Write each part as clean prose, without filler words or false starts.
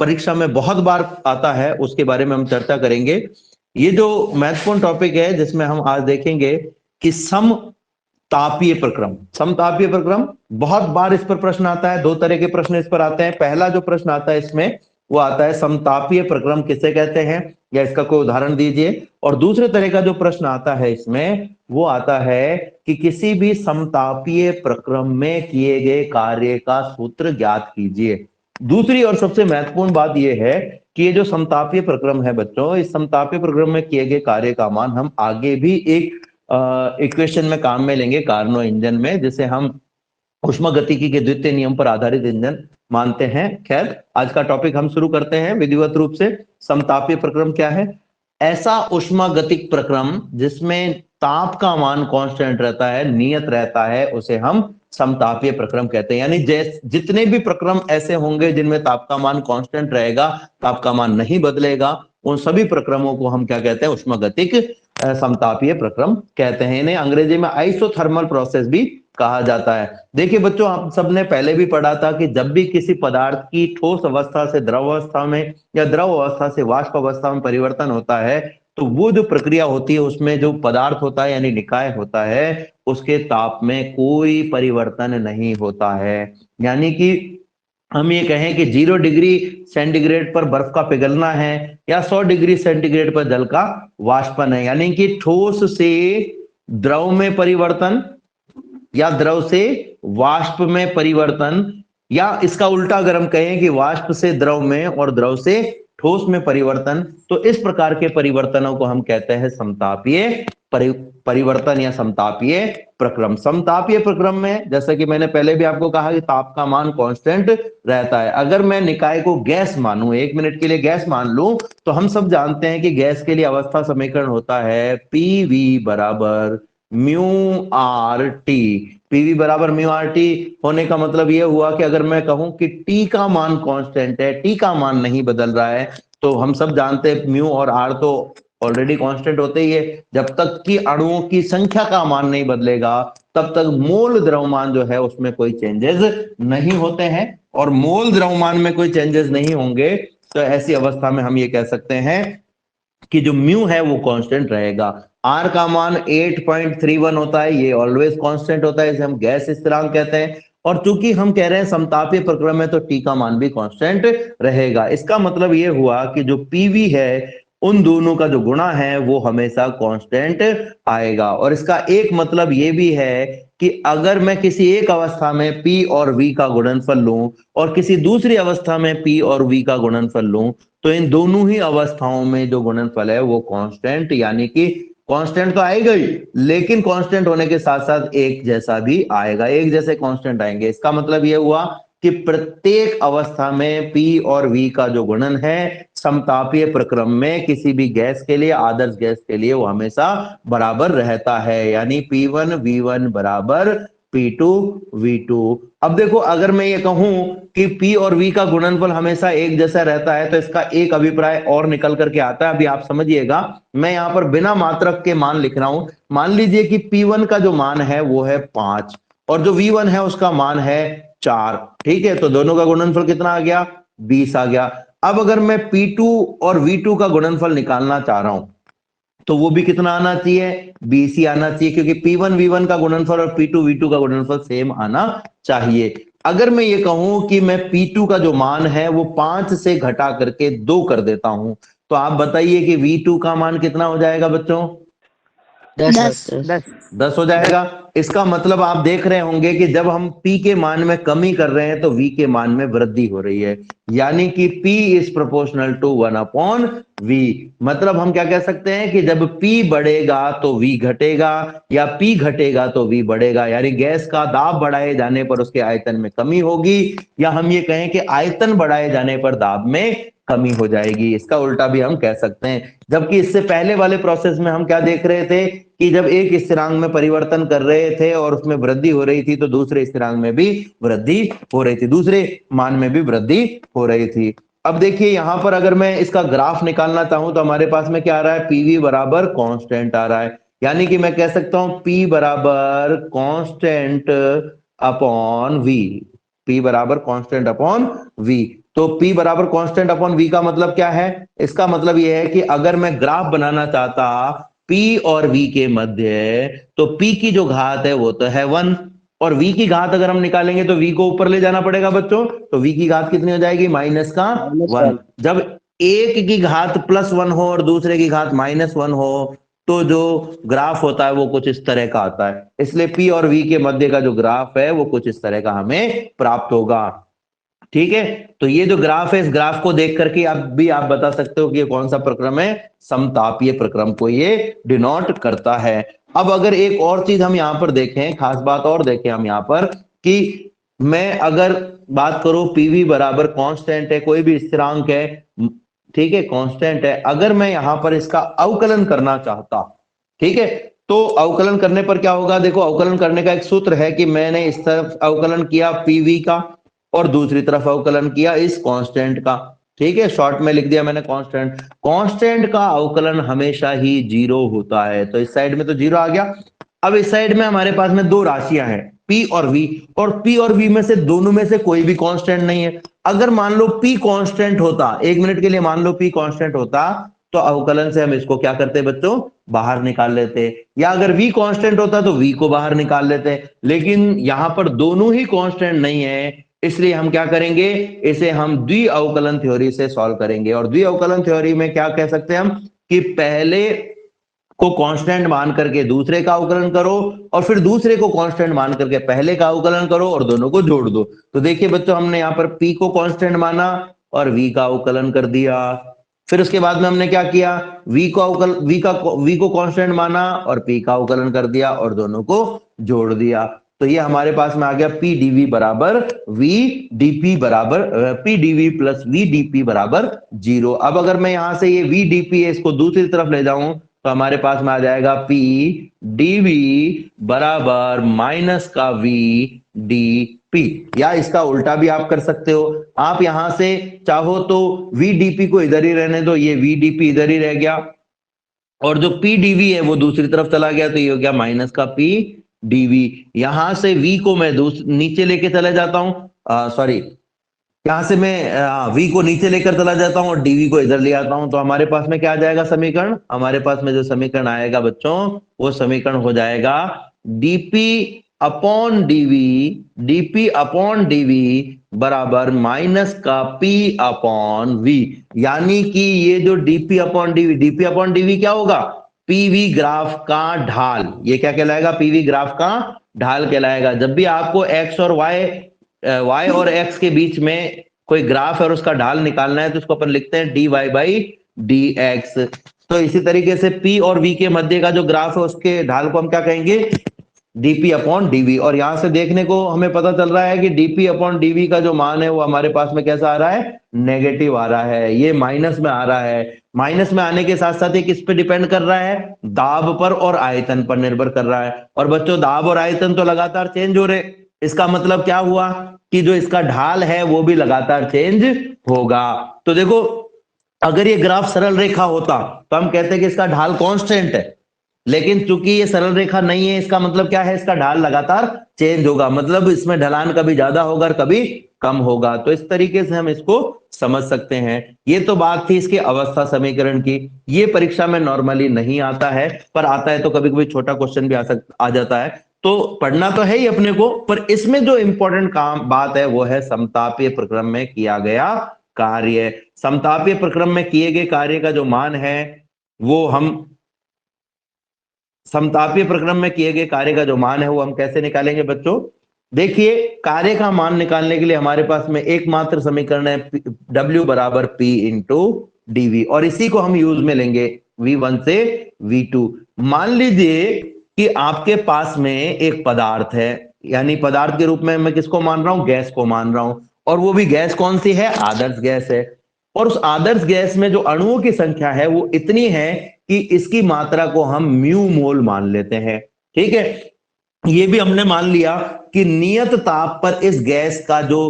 परीक्षा में बहुत बार आता है, उसके बारे में हम चर्चा करेंगे। ये जो महत्वपूर्ण टॉपिक है जिसमें हम आज देखेंगे कि समतापीय प्रक्रम। समतापीय प्रक्रम बहुत बार इस पर प्रश्न आता है, दो तरह के प्रश्न इस पर आते हैं। पहला जो प्रश्न आता है इसमें वो आता है समतापीय प्रक्रम किसे कहते हैं, या इसका कोई उदाहरण दीजिए। और दूसरे तरह का जो प्रश्न आता है इसमें वो आता है कि किसी भी समतापीय प्रक्रम में किए गए कार्य का सूत्र ज्ञात कीजिए। दूसरी और सबसे महत्वपूर्ण बात यह है कि ये जो समतापीय प्रक्रम है बच्चों, इस समतापीय प्रक्रम में किए गए कार्य का मान हम आगे भी एक इक्वेशन में काम में लेंगे, कार्नो इंजन में, जिसे हम उष्मागतिकी के द्वितीय नियम पर आधारित इंजन मानते हैं। खैर, आज का टॉपिक हम शुरू करते हैं विधिवत रूप से। समतापीय प्रक्रम क्या है? ऐसा उष्मागतिक प्रक्रम जिसमें ताप का मान कांस्टेंट रहता है, नियत रहता है, उसे हम समतापीय प्रक्रम कहते हैं। यानी जितने भी प्रक्रम ऐसे होंगे जिनमें ताप का मान कांस्टेंट रहेगा, ताप का मान नहीं बदलेगा, उन सभी प्रक्रमों को हम क्या कहते हैं? उष्मागतिक समतापीय प्रक्रम कहते हैं। इन्हें अंग्रेजी में आइसोथर्मल प्रोसेस भी कहा जाता है। देखिए बच्चों, आप सबने पहले भी पढ़ा था कि जब भी किसी पदार्थ की ठोस अवस्था से द्रव अवस्था में या द्रव अवस्था से वाष्प अवस्था में परिवर्तन होता है, तो वो जो प्रक्रिया होती है उसमें जो पदार्थ होता है यानी निकाय होता है, उसके ताप में कोई परिवर्तन नहीं होता है। यानी कि हम ये कहें कि 0 डिग्री सेंटीग्रेड पर बर्फ का पिघलना है या 100 डिग्री सेंटीग्रेड पर जल का वाष्पन है, यानी कि ठोस से द्रव में परिवर्तन या द्रव से वाष्प में परिवर्तन, या इसका उल्टा अगर हम कहें कि वाष्प से द्रव में और द्रव से ठोस में परिवर्तन, तो इस प्रकार के परिवर्तनों को हम कहते हैं समतापीय परिवर्तन या समतापीय प्रक्रम। समतापीय प्रक्रम में जैसा कि मैंने पहले भी आपको कहा कि ताप का मान कांस्टेंट रहता है। अगर मैं निकाय को गैस मानूं, 1 मिनट के लिए गैस मान लूं, तो हम सब जानते हैं कि गैस के लिए अवस्था समीकरण होता है पीवी बराबर म्यू आर टी। पीवी बराबर म्यू आर टी होने का मतलब यह हुआ कि अगर मैं कहूं कि टी का मान कांस्टेंट है, टी का मान नहीं बदल रहा है, तो हम सब जानते हैं म्यू और आर तो ऑलरेडी कांस्टेंट होते ही है। जब तक कि अणुओं की संख्या का मान नहीं बदलेगा तब तक मोल द्रव्यमान जो है उसमें कोई चेंजेस नहीं होते हैं। और मोल द्रव्यमान में कोई चेंजेस नहीं होंगे तो ऐसी अवस्था में हम ये कह सकते हैं कि जो म्यू है वो कांस्टेंट रहेगा। आर का मान 8.31 होता है, ये ऑलवेज कांस्टेंट होता है, इसे हम गैस स्थिरांक कहते हैं। और चूंकि हम कह रहे हैं समतापीय प्रक्रम है तो टी का मान भी कांस्टेंट रहेगा। इसका मतलब ये हुआ कि जो पीवी है उन दोनों का जो गुणा है वो हमेशा कांस्टेंट आएगा। और इसका एक मतलब ये भी है कि अगर मैं किसी एक अवस्था में P और V का गुणनफल लूं और किसी दूसरी अवस्था में P और V का गुणनफल लूं, तो इन दोनों ही अवस्थाओं में जो गुणनफल है वो कांस्टेंट, यानी कि कांस्टेंट तो आएगा ही, लेकिन कांस्टेंट होने के साथ साथ एक जैसा भी आएगा, एक जैसे कांस्टेंट आएंगे। इसका मतलब यह हुआ कि प्रत्येक अवस्था में P और V का जो गुणन है समतापीय प्रक्रम में किसी भी गैस के लिए, आदर्श गैस के लिए, वो हमेशा बराबर रहता है। यानी P1 V1 बराबर P2 V2। अब देखो, अगर मैं ये कहूं कि P और V का गुणनफल हमेशा एक जैसा रहता है तो इसका एक अभिप्राय और निकल करके आता है। अभी आप समझिएगा, मैं यहां पर बिना मात्रक के मान लिख रहा हूं। मान लीजिए कि P1 का जो मान है वो है 5 और जो V1 है उसका मान है 4। ठीक है, तो दोनों का गुणनफल कितना आ गया? 20 आ गया। अब अगर मैं P2 और V2 का गुणनफल निकालना चाह रहा हूं तो वो भी कितना आना चाहिए? 20 ही आना चाहिए, क्योंकि P1 V1 का गुणनफल और P2 V2 का गुणनफल सेम आना चाहिए। अगर मैं ये कहूं कि मैं P2 का जो मान है वो 5 से घटा करके 2 कर देता हूं, तो आप बताइए कि V2 का मान कितना हो जाएगा बच्चों? 10 हो जाएगा। इसका मतलब आप देख रहे होंगे कि जब हम P के मान में कमी कर रहे हैं तो V के मान में वृद्धि हो रही है, यानी कि P is proportional to 1/V। मतलब हम क्या कह सकते हैं कि जब P बढ़ेगा तो V घटेगा, या P घटेगा तो V बढ़ेगा। यानी गैस का दाब बढ़ाए जाने पर उसके आयतन में कमी होगी, या हम ये कहें कि आयतन बढ़ाए जाने पर दाब में कमी हो जाएगी। इसका उल्टा भी हम कह सकते हैं। जबकि इससे पहले वाले प्रोसेस में हम क्या देख रहे थे कि जब एक स्थिरांक में परिवर्तन कर रहे थे और उसमें वृद्धि हो रही थी तो दूसरे स्थिरांक में भी वृद्धि हो रही थी, दूसरे मान में भी वृद्धि हो रही थी। अब देखिए, यहां पर अगर मैं इसका ग्राफ निकालना चाहूं तो हमारे पास में क्या आ रहा है? पीवी बराबर कांस्टेंट आ रहा है। यानी कि मैं कह सकता हूं P बराबर कांस्टेंट अपॉन V। P बराबर कांस्टेंट अपॉन V। तो P बराबर कांस्टेंट अपॉन V का मतलब क्या है? इसका मतलब यह है कि अगर मैं ग्राफ बनाना चाहता P और V के मध्य, तो P की जो घात है वो तो है 1, और V की घात अगर हम निकालेंगे तो V को ऊपर ले जाना पड़ेगा बच्चों, तो V की घात कितनी हो जाएगी? माइनस का 1। जब एक की घात +1 हो और दूसरे की घात -1 हो, तो जो ग्राफ होता है वो कुछ इस तरह का आता है। इसलिए P और V के मध्य का जो ग्राफ है वो कुछ इस तरह का हमें प्राप्त होगा। ठीक है, तो ये जो ग्राफ है, इस ग्राफ को देख करके आप बता सकते हो कि ये कौन सा प्रक्रम है? समतापीय प्रक्रम को ये डिनोट करता है। अब अगर एक और चीज हम यहां पर देखें, खास बात और देखें हम यहां पर, कि मैं अगर बात करूं पीवी बराबर कांस्टेंट है, कोई भी स्थिरांक है, ठीक है, कांस्टेंट है, अगर मैं यहां पर इसका अवकलन करना चाहता, ठीक है, तो अवकलन करने पर क्या होगा? देखो, अवकलन करने का एक सूत्र है कि मैंने इस तरफ अवकलन किया पीवी का और दूसरी तरफ अवकलन किया इस कांस्टेंट का, ठीक है, शॉर्ट में लिख दिया मैंने कांस्टेंट। कांस्टेंट का अवकलन हमेशा ही 0 होता है, तो इस साइड में तो 0 आ गया। अब इस साइड में हमारे पास में दो राशियां हैं, P और V, और P और V में से दोनों में से कोई भी कांस्टेंट नहीं है। अगर मान लो P कांस्टेंट होता, एक मिनट के लिए मान लो P कांस्टेंट होता, तो अवकलन से हम इसको क्या करते बच्चों? बाहर निकाल लेते। या अगर V कांस्टेंट होता तो V को बाहर निकाल लेते, लेकिन यहां पर दोनों ही कांस्टेंट नहीं है, इसलिए हम क्या करेंगे? इसे हम द्विअवकलन थ्योरी से सॉल्व करेंगे। और द्विअवकलन थ्योरी में क्या कह सकते हैं हम? कि पहले को कांस्टेंट मान करके दूसरे का अवकलन करो, और फिर दूसरे को कांस्टेंट मान करके पहले का अवकलन करो, और दोनों को जोड़ दो। तो देखिए बच्चों, हमने यहाँ पर P को कांस्टेंट माना और V का अवकलन कर दिया। फिर उसके बाद में हमने क्या किया? V को कांस्टेंट माना और P का अवकलन कर दिया और दोनों को जोड़ दिया। तो ये हमारे पास में आ गया P dV बराबर V dP बराबर P dV plus V dP बराबर 0। अब अगर मैं यहां से ये V dP है इसको दूसरी तरफ ले जाऊं, तो हमारे पास में आ जाएगा P dV बराबर माइनस का V dP, या इसका उल्टा भी आप कर सकते हो। आप यहां से चाहो तो V dP को इधर ही रहने दो, ये V dP इधर ही रह गया, और जो P dV है वो दूसरी तरफ चला गया, तो ये हो गया माइनस का P dV। यहां से V को मैं नीचे लेके चला जाता हूं, सॉरी, यहां से मैं V को नीचे लेकर चला जाता हूं और dV को इधर ले आता हूं, तो हमारे पास में क्या आ जाएगा समीकरण? हमारे पास में जो समीकरण आएगा बच्चों, वो समीकरण हो जाएगा dP अपॉन dV बराबर माइनस का P अपॉन V। यानी कि ये जो dP अपॉन dV क्या होगा? PV ग्राफ का ढाल। ये क्या कहलाएगा? PV ग्राफ का ढाल कहलाएगा। जब भी आपको x और y और x के बीच में कोई ग्राफ है और उसका ढाल निकालना है, तो उसको अपन लिखते हैं dy बाई dx। तो इसी तरीके से P और V के मध्य का जो ग्राफ है उसके ढाल को हम क्या कहेंगे? dP upon dV। और यहां से देखने को हमें पता चल रहा है कि dP अपॉन dV का जो मान है वो हमारे पास में कैसा आ रहा है? नेगेटिव आ रहा है, ये माइनस में आ रहा है। माइनस में आने के साथ साथ ये किस पे डिपेंड कर रहा है? दाब पर और आयतन पर निर्भर कर रहा है। और बच्चों, दाब और आयतन तो लगातार चेंज हो रहे, इसका मतलब क्या हुआ? कि जो इसका ढाल है वो भी लगातार चेंज होगा। तो देखो, अगर ये ग्राफ सरल रेखा होता तो हम कहते हैं कि इसका ढाल कांस्टेंट है, लेकिन चूंकि ये सरल रेखा नहीं है, इसका मतलब क्या है? इसका ढाल लगातार चेंज होगा, मतलब इसमें ढलान कभी ज्यादा होगा और कभी कम होगा। तो इस तरीके से हम इसको समझ सकते हैं। ये तो बात थी इसके अवस्था समीकरण की। ये परीक्षा में नॉर्मली नहीं आता है, पर आता है तो कभी कभी छोटा क्वेश्चन भी आ जाता है। तो पढ़ना तो है ही अपने को, पर इसमें जो इंपॉर्टेंट काम बात है वो है समतापीय प्रक्रम में किया गया कार्य। समतापीय प्रक्रम में किए गए कार्य का जो मान है वो हम समतापीय प्रक्रम में किए गए कार्य का जो मान है वो हम कैसे निकालेंगे बच्चों? देखिए, कार्य का मान निकालने के लिए हमारे पास में एकमात्र समीकरण है W बराबर P इंटू dV, और इसी को हम यूज में लेंगे V1 से V2। मान लीजिए कि आपके पास में एक पदार्थ है, यानी पदार्थ के रूप में मैं किसको मान रहा हूं? गैस को मान रहा हूं, और वो भी गैस कौन सी है? आदर्श गैस है। और उस आदर्श गैस में जो अणुओं की संख्या है वो इतनी है कि इसकी मात्रा को हम म्यू मोल मान लेते हैं, ठीक है। ये भी हमने मान लिया कि नियत ताप पर इस गैस का जो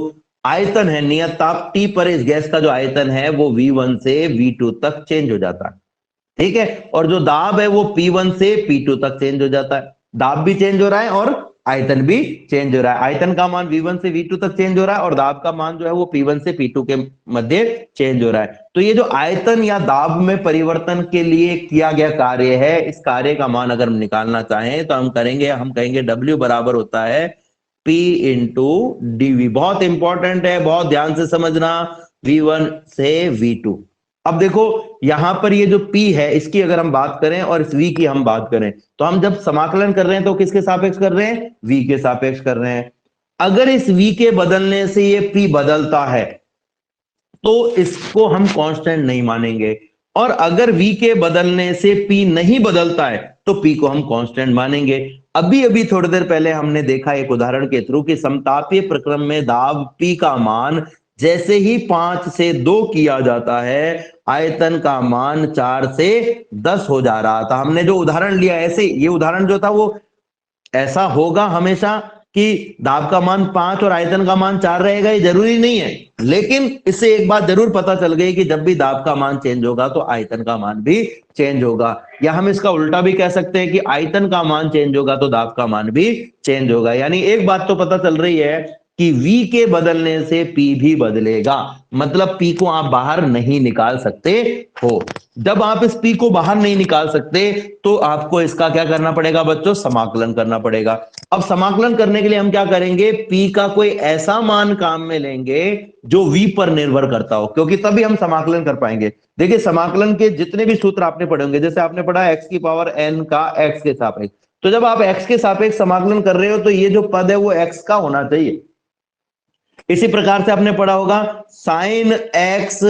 आयतन है, नियत ताप T पर इस गैस का जो आयतन है वो V1 से V2 तक चेंज हो जाता है, ठीक है। और जो दाब है वो P1 से P2 तक चेंज हो जाता है। दाब भी चेंज हो रहा है और आयतन भी चेंज हो रहा है। आयतन का मान V1 से V2 तक चेंज हो रहा है और दाब का मान जो है वो P1 से P2 के मध्य चेंज हो रहा है। तो ये जो आयतन या दाब में परिवर्तन के लिए किया गया कार्य है, इस कार्य का मान अगर हम निकालना चाहें तो हम कहेंगे W बराबर होता है P इंटू dV। बहुत इंपॉर्टेंट है, बहुत ध्यान से समझना, V1 से V2। अब देखो यहां पर ये जो P है इसकी अगर हम बात करें और इस V की हम बात करें, तो हम जब समाकलन कर रहे हैं तो किसके सापेक्ष कर रहे हैं? V के सापेक्ष कर रहे हैं। अगर इस V के बदलने से ये P बदलता है तो इसको हम कांस्टेंट नहीं मानेंगे, और अगर V के बदलने से P नहीं बदलता है तो P को हम कांस्टेंट मानेंगे। अभी अभी थोड़ी देर पहले हमने देखा एक उदाहरण के थ्रू कि समतापीय प्रक्रम में दाब P का मान जैसे ही 5 से 2 किया जाता है, आयतन का मान 4 से 10 हो जा रहा था। हमने जो उदाहरण लिया ऐसे, ये उदाहरण जो था वो ऐसा होगा हमेशा कि दाब का मान 5 और आयतन का मान 4 रहेगा, ये जरूरी नहीं है, लेकिन इससे एक बात जरूर पता चल गई कि जब भी दाब का मान चेंज होगा तो आयतन का मान भी चेंज होगा। या हम इसका उल्टा भी कह सकते हैं कि आयतन का मान चेंज होगा तो दाब का मान भी चेंज होगा। यानी एक बात तो पता चल रही है कि V के बदलने से P भी बदलेगा, मतलब P को आप बाहर नहीं निकाल सकते हो। जब आप इस P को बाहर नहीं निकाल सकते तो आपको इसका क्या करना पड़ेगा बच्चों? समाकलन करना पड़ेगा। अब समाकलन करने के लिए हम क्या करेंगे? P का कोई ऐसा मान काम में लेंगे जो V पर निर्भर करता हो, क्योंकि तभी हम समाकलन कर पाएंगे। देखिए समाकलन के जितने भी सूत्र आपने पढ़े होंगे, जैसे आपने पढ़ा x की पावर n का x के सापेक्ष, तो जब आप x के सापेक्ष समाकलन कर रहे हो तो ये जो पद है वो x का होना चाहिए। इसी प्रकार से आपने पढ़ा होगा sine x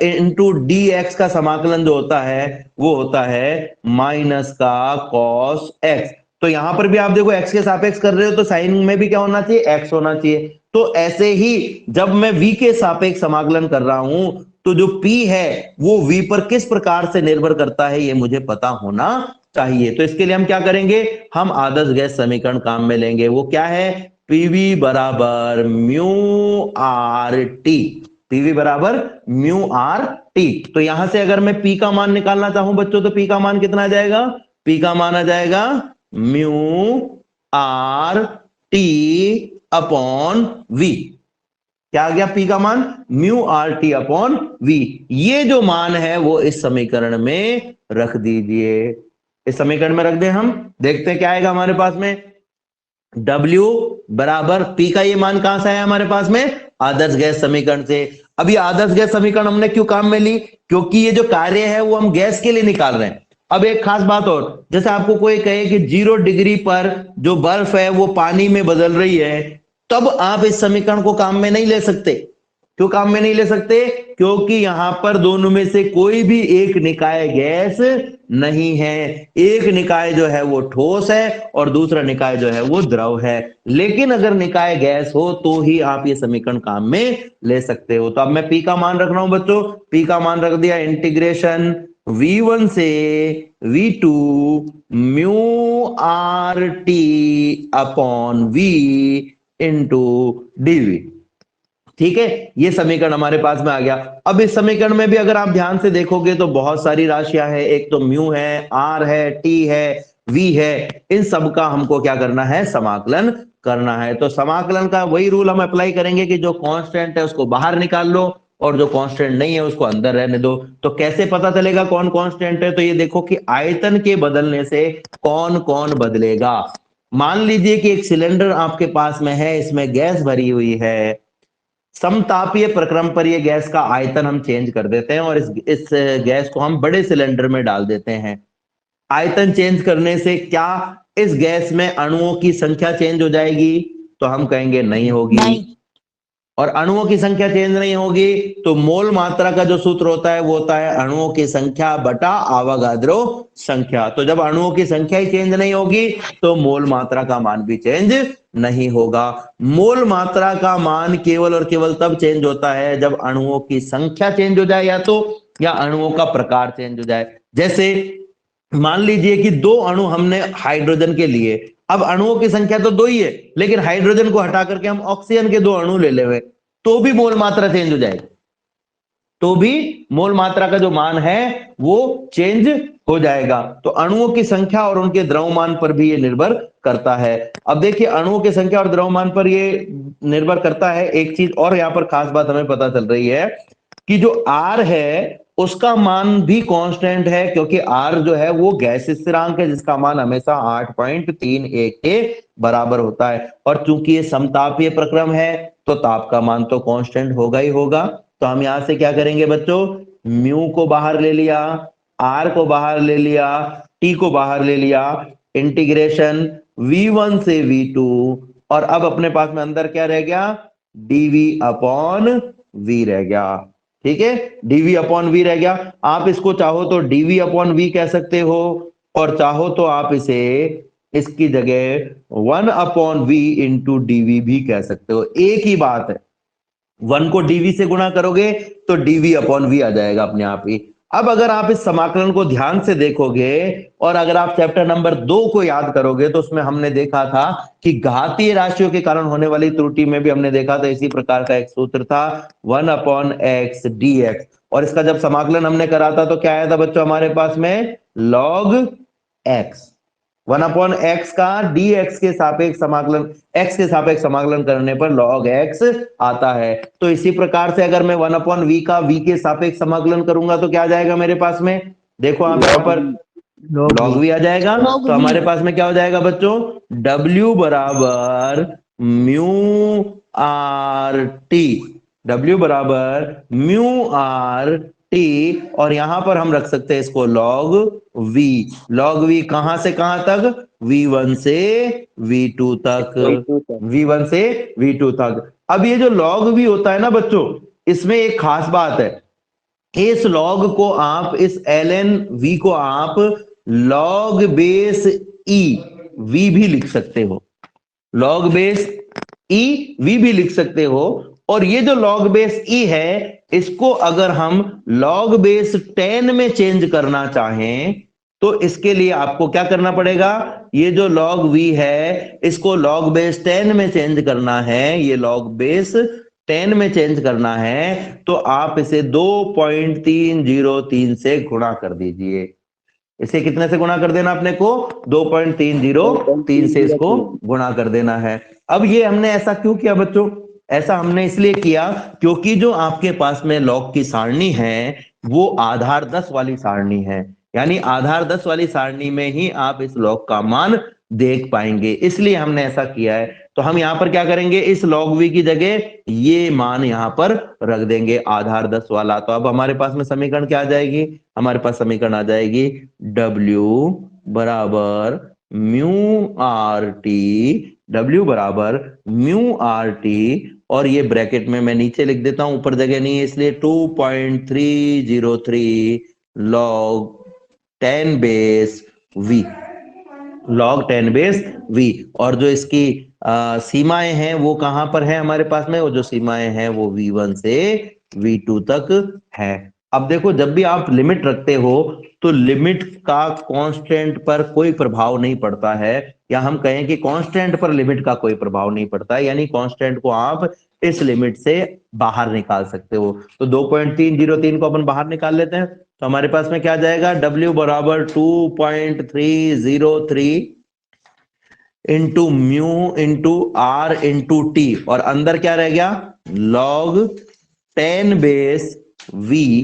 into d x का समाकलन जो होता है वो होता है माइनस का कॉस x। तो यहां पर भी आप देखो x के सापेक्ष कर रहे हो तो साइन में भी क्या होना चाहिए? x होना चाहिए। तो ऐसे ही जब मैं v के सापेक्ष समाकलन कर रहा हूं तो जो p है वो v पर किस प्रकार से निर्भर करता है ये मुझे पता होना चाहिए। तो इसके लिए हम क्या करेंगे? हम आदर्श गैस समीकरण काम में लेंगे। वो क्या है? PV बराबर म्यू आर टी। PV बराबर म्यू आर टी। तो यहां से अगर मैं P का मान निकालना चाहूं बच्चों तो P का मान कितना आ जाएगा? P का मान आ जाएगा mu R T upon V। क्या आ गया P का मान? Mu R T upon V। ये जो मान है वो इस समीकरण में रख दीजिए। इस समीकरण में रख दे, हम देखते हैं क्या आएगा हमारे पास में। W बराबर P का ये मान कहां से आया हमारे पास में? आदर्श गैस समीकरण से। अभी आदर्श गैस समीकरण हमने क्यों काम में ली? क्योंकि ये जो कार्य है वो हम गैस के लिए निकाल रहे हैं। अब एक खास बात और, जैसे आपको कोई कहे कि 0 डिग्री पर जो बर्फ है वो पानी में बदल रही है, तब आप इस समीकरण को काम में नहीं ले सकते। क्यों काम में नहीं ले सकते? क्योंकि यहां पर दोनों में से कोई भी एक निकाय गैस नहीं है। एक निकाय जो है वो ठोस है और दूसरा निकाय जो है वो द्रव है। लेकिन अगर निकाय गैस हो तो ही आप ये समीकरण काम में ले सकते हो। तो अब मैं P का मान रख रहा हूं बच्चों। P का मान रख दिया इंटीग्रेशन V1 से V2 mu R T upon V into dV। ठीक है, ये समीकरण हमारे पास में आ गया। अब इस समीकरण में भी अगर आप ध्यान से देखोगे तो बहुत सारी राशियां हैं। एक तो म्यू है, आर है, टी है, वी है। इन सब का हमको क्या करना है? समाकलन करना है। तो समाकलन का वही रूल हम अप्लाई करेंगे कि जो कांस्टेंट है उसको बाहर निकाल लो और जो कांस्टेंट नहीं है उसको अंदर रहने दो। तो कैसे पता चलेगा कौन कांस्टेंट है? तो ये देखो कि आयतन के बदलने से कौन कौन बदलेगा। मान लीजिए कि एक सिलेंडर आपके पास में है, इसमें गैस भरी हुई है। समतापीय प्रक्रम पर ये गैस का आयतन हम चेंज कर देते हैं और इस गैस को हम बड़े सिलेंडर में डाल देते हैं। आयतन चेंज करने से क्या इस गैस में अणुओं की संख्या चेंज हो जाएगी? तो हम कहेंगे नहीं होगी। नहीं। और अणुओं की संख्या चेंज नहीं होगी तो मोल मात्रा का जो सूत्र होता है वो होता है अणुओं की संख्या बटा आवागाद्रो संख्या। तो जब अणुओं की संख्या ही चेंज नहीं होगी तो मोल मात्रा का मान भी चेंज नहीं होगा। मोल मात्रा का मान केवल और केवल तब चेंज होता है जब अणुओं की संख्या चेंज हो जाए या अणुओं का प्रकार चेंज हो जाए। जैसे मान लीजिए कि 2 अणु हमने हाइड्रोजन के लिए, अब अणुओं की संख्या तो 2 ही है, लेकिन हाइड्रोजन को हटा करके हम ऑक्सीजन के 2 अणु ले ले तो भी मोल मात्रा चेंज हो जाएगी। तो भी मोल मात्रा का जो मान है वो चेंज हो जाएगा। तो अणुओं की संख्या और उनके द्रव्यमान पर भी ये निर्भर करता है। अब देखिए अणुओं की संख्या और द्रव्यमान पर ये निर्भर करता है। एक चीज और यहाँ पर खास बात हमें पता चल रही है कि जो R है उसका मान भी कांस्टेंट है, क्योंकि R जो है वो गैस स्थिरांक है जिसका मान हमेशा 8.31 के बराबर होता है। और चूंकि ये समतापीय प्रक्रम है तो ताप का मान तो कांस्टेंट होगा ही होगा। तो हम यहां से क्या करेंगे बच्चों, म्यू को बाहर ले लिया, R को बाहर ले लिया, T को बाहर ले लिया, इंटीग्रेशन V1 से V2, और अब अपने पास में अंदर क्या रह गया, dV अपॉन V रह गया। ठीक है, dV अपॉन V रह गया। आप इसको चाहो तो dV अपॉन V कह सकते हो, और चाहो तो आप इसे इसकी जगह 1 अपॉन V इंटू dV भी कह सकते हो। एक ही बात है, 1 को dV से गुणा करोगे तो dV अपॉन V आ जाएगा अपने आप ही। अब अगर आप इस समाकलन को ध्यान से देखोगे और अगर आप चैप्टर नंबर 2 को याद करोगे तो उसमें हमने देखा था कि घातीय राशियों के कारण होने वाली त्रुटि में भी हमने देखा था इसी प्रकार का एक सूत्र था 1 अपॉन एक्स dx, और इसका जब समाकलन हमने करा था तो क्या आया था बच्चों हमारे पास में, log x। 1 अपॉन एक्स का dx के सापेक्ष समाकलन, x के सापेक्ष समाकलन करने पर log x आता है। तो इसी प्रकार से अगर मैं 1 अपॉन v का v के सापेक्ष समाकलन करूंगा तो क्या आ जाएगा मेरे पास में, देखो आप यहाँ पर log v आ जाएगा। तो हमारे पास में क्या हो जाएगा बच्चों, w बराबर म्यू आर टी, w बराबर म्यू आर टी, और यहां पर हम रख सकते हैं इसको log v। log v कहां से कहां तक, v1 से v2 तक, v1 से v2 तक। अब ये जो log v होता है ना बच्चों, इसमें एक खास बात है, इस log को आप, इस ln v को आप log बेस e v भी लिख सकते हो, log बेस e v भी लिख सकते हो। और ये जो log बेस e है इसको अगर हम log बेस 10 में चेंज करना चाहें तो इसके लिए आपको क्या करना पड़ेगा, ये जो log v है इसको log बेस 10 में चेंज करना है, ये log बेस 10 में चेंज करना है तो आप इसे 2.303 से गुणा कर दीजिए। इसे कितने से गुणा कर देना अपने को, 2.303 से इसको गुणा कर देना है। अब ये हमने ऐसा क्यों किया बच्चों, ऐसा हमने इसलिए किया क्योंकि जो आपके पास में log की सारणी है वो आधार 10 वाली सारणी है, यानी आधार 10 वाली सारणी में ही आप इस log का मान देख पाएंगे, इसलिए हमने ऐसा किया है। तो हम यहां पर क्या करेंगे, इस log v की जगह ये मान यहां पर रख देंगे आधार 10 वाला। तो अब हमारे पास में समीकरण क्या आ जाएगी, हमारे पास समीकरण आ जाएगी w बराबर म्यू आर टी, w बराबर म्यू आर टी, और ये ब्रैकेट में मैं नीचे लिख देता हूं, ऊपर जगह नहीं है इसलिए 2.303 log 10 base v, log 10 base v। और जो इसकी सीमाएं हैं वो कहां पर है हमारे पास में, वो जो सीमाएं हैं वो v1 से v2 तक है। अब देखो जब भी आप लिमिट रखते हो तो लिमिट का कांस्टेंट पर कोई प्रभाव नहीं पड़ता है, या हम कहें कि कांस्टेंट पर लिमिट का कोई प्रभाव नहीं पड़ता है, यानी कांस्टेंट को आप इस लिमिट से बाहर निकाल सकते हो। तो 2.303 को अपन बाहर निकाल लेते हैं तो हमारे पास में क्या आ जाएगा, w बराबर 2.303 into mu into R into T, और अंदर क्या रह गया, log 10 बेस v,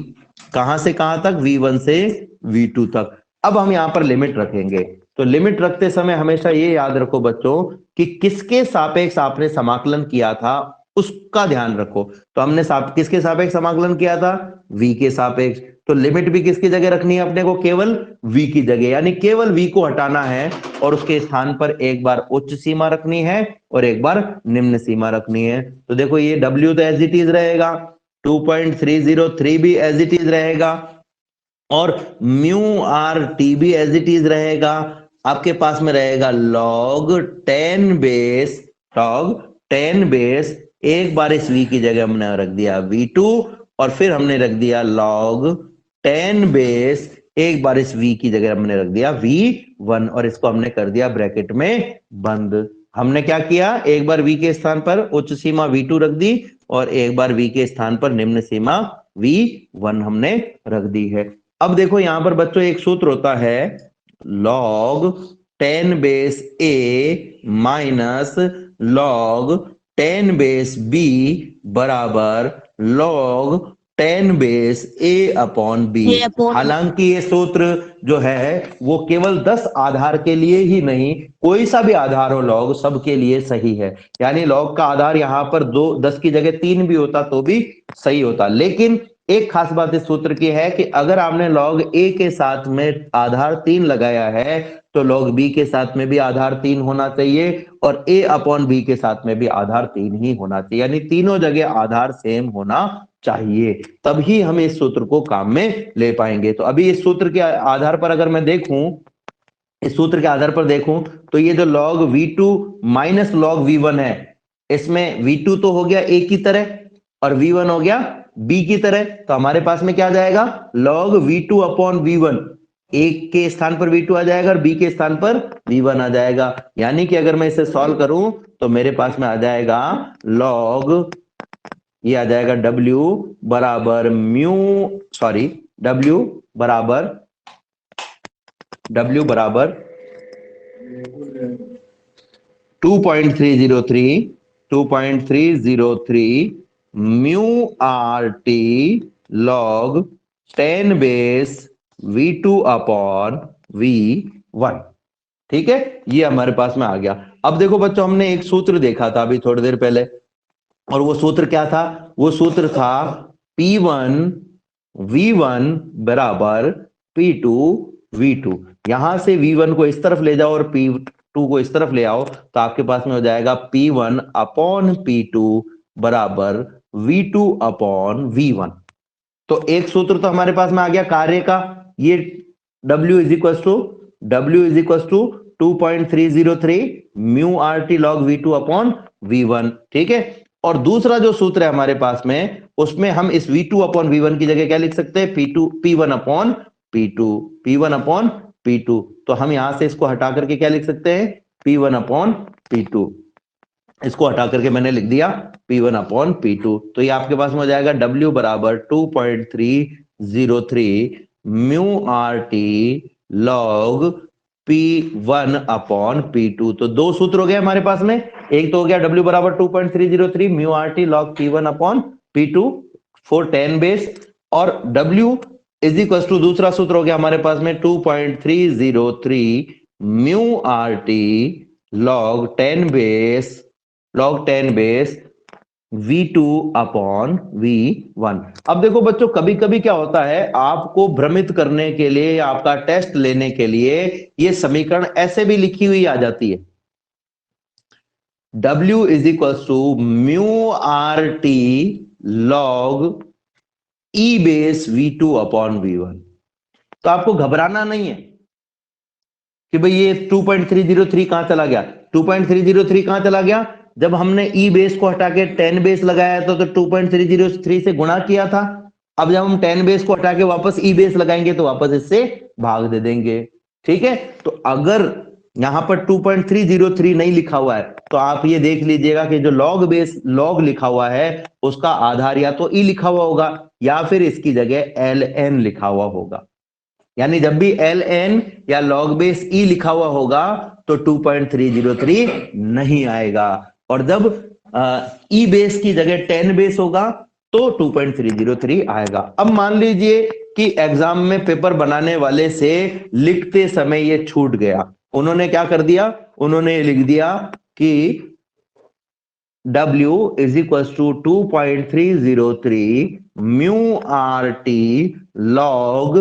कहां से कहां तक, v1 से v2 तक। अब हम यहां पर लिमिट रखेंगे, तो लिमिट रखते समय हमेशा ये याद रखो बच्चों कि किसके सापेक्ष आपने समाकलन किया था उसका ध्यान रखो। तो हमने किसके सापेक्ष समाकलन किया था, v के सापेक्ष, तो लिमिट भी किसकी जगह रखनी है अपने को, केवल v की जगह, यानी केवल v को हटाना है और उसके स्थान पर एक बार उच्च सीमा रखनी है और एक बार निम्न सीमा रखनी है। तो देखो ये w तो एज इट इज रहेगा, 2.303 भी एज इट इज रहेगा, और म्यू आर टी भी एज इट इज रहेगा। आपके पास में रहेगा log 10 बेस, एक बार इस v की जगह हमने रख दिया v2, और फिर हमने रख दिया log 10 बेस, एक बार इस v की जगह हमने रख दिया v1, और इसको हमने कर दिया ब्रैकेट में बंद। हमने क्या किया, एक बार v के स्थान पर उच्च सीमा v2 रख दी और एक बार v के स्थान पर निम्न सीमा v1 हमने रख दी है। अब देखो यहां पर बच्चों एक सूत्र होता है log 10 base a minus log 10 base b बराबर log 10 base a upon b। हालांकि ये सूत्र जो है वो केवल 10 आधार के लिए ही नहीं, कोई सा भी आधार हो log सबके लिए सही है। यानी log का आधार यहां पर 10 की जगह 3 भी होता तो भी सही होता। लेकिन एक खास बात इस सूत्र की है कि अगर आपने log a के साथ में आधार 3 लगाया है तो log b के साथ में भी आधार 3 होना चाहिए और a अपॉन b के साथ में भी आधार 3 ही होना चाहिए, यानी तीनों जगह आधार सेम होना चाहिए, तभी हम इस सूत्र को काम में ले पाएंगे। तो अभी इस सूत्र के आधार पर अगर मैं देखूं, इस सूत्र के आधार पर देखूं तो ये जो log v2 minus log v1 है, इसमें v2 तो हो गया a की तरह और v1 हो गया b की तरह, तो हमारे पास में क्या आ जाएगा log v2 upon v1, a के स्थान पर v2 आ जाएगा और b के स्थान पर v1 आ जाएगा। यानी कि अगर मैं इसे सॉल्व करूं तो मेरे पास में आ जाएगा log, ये आ जाएगा w बराबर w बराबर 2.303 mu R T log 10 base v2 upon v1। ठीक है, ये हमारे पास में आ गया। अब देखो बच्चों, हमने एक सूत्र देखा था अभी थोड़ी देर पहले, और वो सूत्र क्या था? वो सूत्र था P1 V1 बराबर P2 V2। यहां से V1 को इस तरफ ले जाओ और P2 को इस तरफ ले आओ तो आपके पास में हो जाएगा P1 अपॉन P2 बराबर V2 अपॉन V1। तो एक सूत्र तो हमारे पास में आ गया कार्य का, ये W is equal to 2.303 mu R T log V2 upon V1। ठीक है, और दूसरा जो सूत्र है हमारे पास में, उसमें हम इस V2 अपॉन V1 की जगह क्या लिख सकते हैं? P1 upon P2। तो हम यहां से इसको हटा करके क्या लिख सकते हैं? P1 upon P2। इसको हटा करके मैंने लिख दिया P1 अपॉन P2। तो ये आपके पास में हो जाएगा W बराबर 2.303 mu R T log P1 upon P2। तो दो सूत्र हो गए हमारे पास में, एक तो हो गया W बराबर 2.303 mu R T log P1 upon P2 for 10 base, और W इज इक्वल टू दूसरा सूत्र हो गया हमारे पास में 2.303 mu R T log 10 base V2 upon V1। अब देखो बच्चों, कभी कभी क्या होता है, आपको भ्रमित करने के लिए, आपका टेस्ट लेने के लिए ये समीकरण ऐसे भी लिखी हुई आ जाती है, W is equal to mu R T log E base V2 upon V1। तो आपको घबराना नहीं है कि भाई ये 2.303 कहां चला गया। 2.303 कहां चला गया? जब हमने ई बेस को हटा के 10 बेस लगाया था तो 2.303 से गुणा किया था। अब जब हम 10 बेस को हटा के वापस ई बेस लगाएंगे तो वापस इससे भाग दे देंगे। ठीक है, तो अगर यहां पर 2.303 नहीं लिखा हुआ है तो आप ये देख लीजिएगा कि जो लॉग लिखा हुआ है उसका आधार या तो ई लिखा हुआ होगा या फिर इसकी जगह ln लिखा हुआ होगा। यानी जब भी ln या log बेस e लिखा हुआ होगा तो 2.303 नहीं आएगा, और जब e बेस की जगह 10 बेस होगा तो 2.303 आएगा। अब मान लीजिए कि एग्जाम में पेपर बनाने वाले से लिखते समय ये छूट गया, उन्होंने क्या कर दिया? उन्होंने लिख दिया कि W is equal to 2.303 mu R T log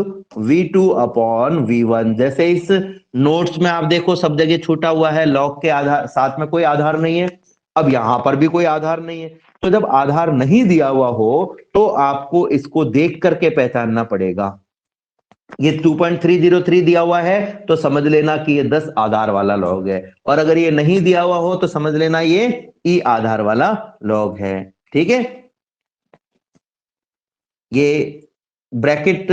V2 upon V1। जैसे इस नोट्स में आप देखो सब जगह छूटा हुआ है, लॉग के आधार साथ में कोई आधार नहीं है, अब यहां पर भी कोई आधार नहीं है। तो जब आधार नहीं दिया हुआ हो तो आपको इसको देख करके पहचानना पड़ेगा। ये 2.303 दिया हुआ है तो समझ लेना कि ये 10 आधार वाला लॉग है, और अगर ये नहीं दिया हुआ हो तो समझ लेना ये ई आधार वाला लॉग है। ठीक है, ये ब्रैकेट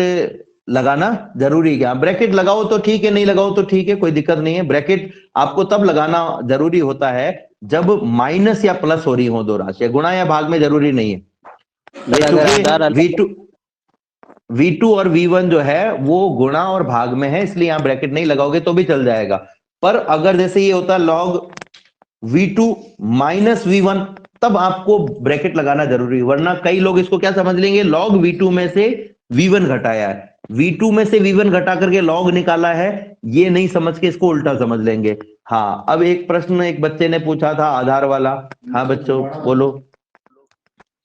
लगाना जरूरी है। ब्रैकेट लगाओ तो ठीक है, नहीं लगाओ तो ठीक है, कोई दिक्कत नहीं है। ब्रैकेट आपको तब लगाना जरूरी होता है जब माइनस या प्लस हो रही हो दो राशि, गुणा या भाग में जरूरी नहीं है। ये V2 V2 और V1 जो है वो गुणा और भाग में है, इसलिए यहां ब्रैकेट नहीं लगाओगे तो भी चल जाएगा। पर अगर जैसे ये होता log V2 माइनस V1, तब आपको ब्रैकेट लगाना जरूरी है, वरना कई लोग इसको क्या समझ लेंगे, log V2 में से V1 घटाया है, V2 में से V1 घटा करके log निकाला है, ये नहीं समझ के इसको उल्टा समझ लेंगे। हाँ, अब एक प्रश्न एक बच्चे ने पूछा था आधार वाला। हाँ बच्चों बोलो।